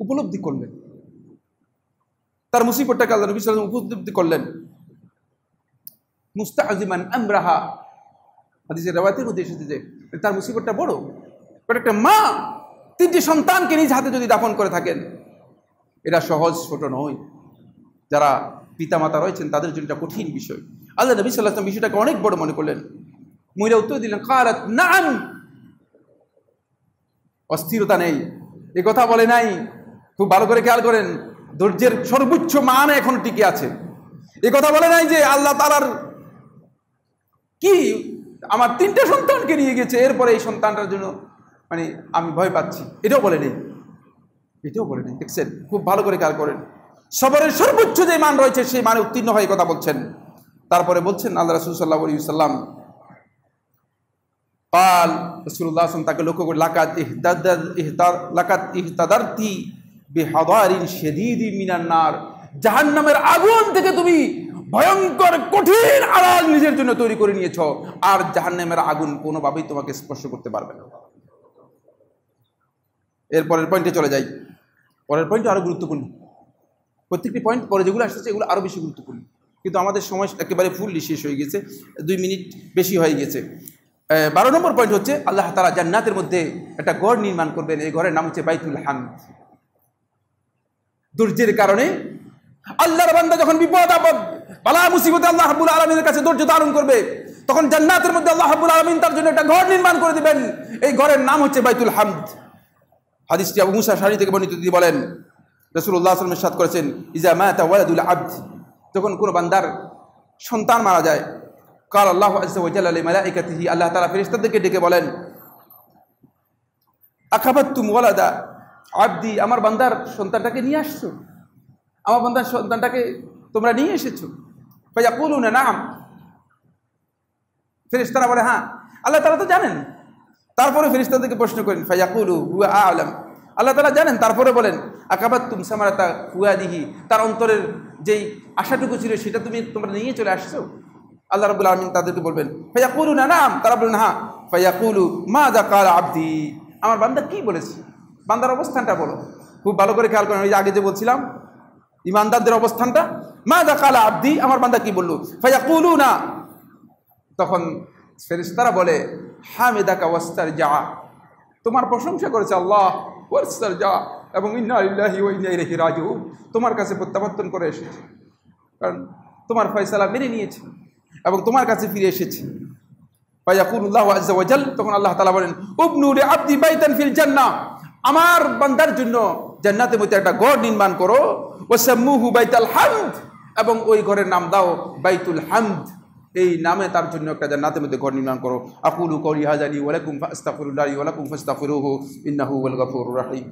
উপলব্ধি করলেন, তার মুসিবতটাকে আল্লাহ নবী সাল্লাল্লাহু আলাইহি ওয়াসাল্লাম উপলব্ধি করলেন। মুস্তাআযিমান আমরাহা, হাদিসের রাওয়ায়াতের মধ্যে এসেছে যে তার মুসিবতটা বড়, বাট একটা মা 3টি সন্তানকে নিজ হাতে যদি দাফন করে থাকেন এটা সহজ ছোট নয়। যারা পিতামাতা রয়েছেন তাদের জন্য এটা কঠিন বিষয়। আল্লাহ নবী সাল্লাল্লাহু আলাইহি ওয়াসাল্লাম বিষয়টাকে অনেক বড় মনে করলেন। মহিলা উত্তর দিলেন কালাত নাআম, অস্থিরতা নেই, এ কথা বলে নাই। খুব ভালো করে খেয়াল করেন, ধৈর্যের সর্বোচ্চ মান এখন টিকে আছে। এ কথা বলে নাই যে আল্লাহ তাআলার কি আমার 3টে সন্তানকে নিয়ে গেছে এরপরে এই সন্তানটার জন্য মানে আমি ভয় পাচ্ছি, এটাও বলে নেই, এটাও বলে নেই। দেখছেন, খুব ভালো করে খেয়াল করেন, সবরের সর্বোচ্চ যে মান রয়েছে সেই মানে উত্তীর্ণ হয়ে কথা বলছেন। তারপরে বলছেন আল্লাহ রাসূল সাল্লাল্লাহু আলাইহি ওয়াসাল্লাম قال রাসূলুল্লাহ সাল্লাল্লাহু আলাইহি ওয়াসাল্লাম তাকে লক্ষ্য করে লাকাত ইহতাদারতি বিহাদারিন শাদীদি মিনান নার, জাহান্নামের আগুন থেকে তুমি ভয়ঙ্কর কঠিন আড়াল নিজের জন্য তৈরি করে নিয়েছ, আর জাহান্নামের আগুন কোনোভাবেই তোমাকে স্পর্শ করতে পারবে না। এরপরের পয়েন্টে চলে যাই। পরের পয়েন্ট আরো গুরুত্বপূর্ণ, প্রত্যেকটি পয়েন্ট পরে যেগুলো আসছে এগুলো আরো বেশি গুরুত্বপূর্ণ, কিন্তু আমাদের সময় একেবারে ফুললি শেষ হয়ে গেছে, 2 মিনিট বেশি হয়ে গেছে। 12 নম্বর পয়েন্ট হচ্ছে আল্লাহ তাআলা জান্নাতের মধ্যে একটা ঘর নির্মাণ করবেন, এই ঘরের নাম হচ্ছে বাইতুল হামদ। ধৈর্যের কারণে আল্লাহর বান্দা যখন বিপদ আপদ বালা মুসিবতে আল্লাহ রাব্বুল আলামিনের কাছে ধৈর্য ধারণ করবে, তখন জান্নাতের মধ্যে আল্লাহ রাব্বুল আলামিন তার জন্য একটা ঘর নির্মাণ করে দিবেন, এই ঘরের নাম হচ্ছে বাইতুল হামদ। হাদিসটি আবু মুসা আশআরী থেকে বর্ণিত, তিনি বলেন রাসূলুল্লাহ সাল্লাল্লাহু আলাইহি ওয়াসাল্লাম ইরশাদ করেছেন ইজা মাতা ওয়ালাদুল আবদ, যখন কোনো বান্দার সন্তান মারা যায়, কাল আল্লাহ আযজা ওয়া জাল্লা লিমালাইকাতিহি, আল্লাহ তাআলা ফেরেশতাদেরকে ডেকে বলেন, আখাবাতুম ওয়ালাদা আবদি, আমার বান্দার সন্তানটাকে নিয়ে আসছো, আমার বান্দার সন্তানটাকে তোমরা নিয়ে এসেছো? ফায়াকুলুনা নাম, ফেরেশতারা বলে হ্যাঁ। আল্লাহ তাআলা তো জানেন, তারপরে ফেরেশতাদেরকে প্রশ্ন করেন, ফায়াকুলু হুয়া আ'লাম, আল্লাহ তাআলা জানেন, তারপরে বলেন আকাবাতুম সামারাতা ফুয়াদিহি, তার অন্তরের যেই আশাটুকু ছিল সেটা তোমরা নিয়ে চলে আসছো? আল্লাহ রাব্বুল আলামিন তাদেরকে বলবেন ফায়াকুলুনা নাম, তারা বলবেন হ্যাঁ। ফায়াকুলু মাযা ক্বালা আবদি, আমার বান্দা কি বলেছে, বান্দার অবস্থানটা বলো। খুব ভালো করে খেয়াল করেন, ওই যে আগে যে বলছিলাম ইমানদারদের অবস্থানটা, মাযা ক্বালা আবদি, আমার বান্দা কি বলল। ফায়াকুলুনা, তখন ফেরেশতারা বলে হামিদাকা ওয়াস্তারজা, তোমার প্রশংসা করেছে আল্লাহ, ওয়াস্তারজা, এবং ইন্না লিল্লাহি ওয়া ইন্না ইলাইহি রাজিউন, তোমার কাছে প্রত্যাবর্তন করে এসেছে, কারণ তোমার ফয়সালা মেনে নিয়েছে এবং তোমার কাছে ফিরে এসেছে। ফায়াকুলুল্লাহু আযজা ওয়া জাল, তখন আল্লাহ তাআলা বলেন উবনু লি আবদি বাইতান ফিল জান্নাহ, আমার বান্দার জন্য জান্নাতের মধ্যে একটা ঘর নির্মাণ করো, ওয়াসাম্মুহু বাইতাল হামদ, এবং ওই ঘরের নাম দাও বাইতুল হামদ, এই নামে তার জন্য একটা জান্নাতের মধ্যে ঘর নির্মাণ করো। আকুলু কওলি হাযা লি ওয়া লাকুম ফাস্তাগফিরুল্লাহি ওয়া লাকুম ফাস্তাগফিরুহু ইন্নাহু হুয়াল গফুরুর রহিম।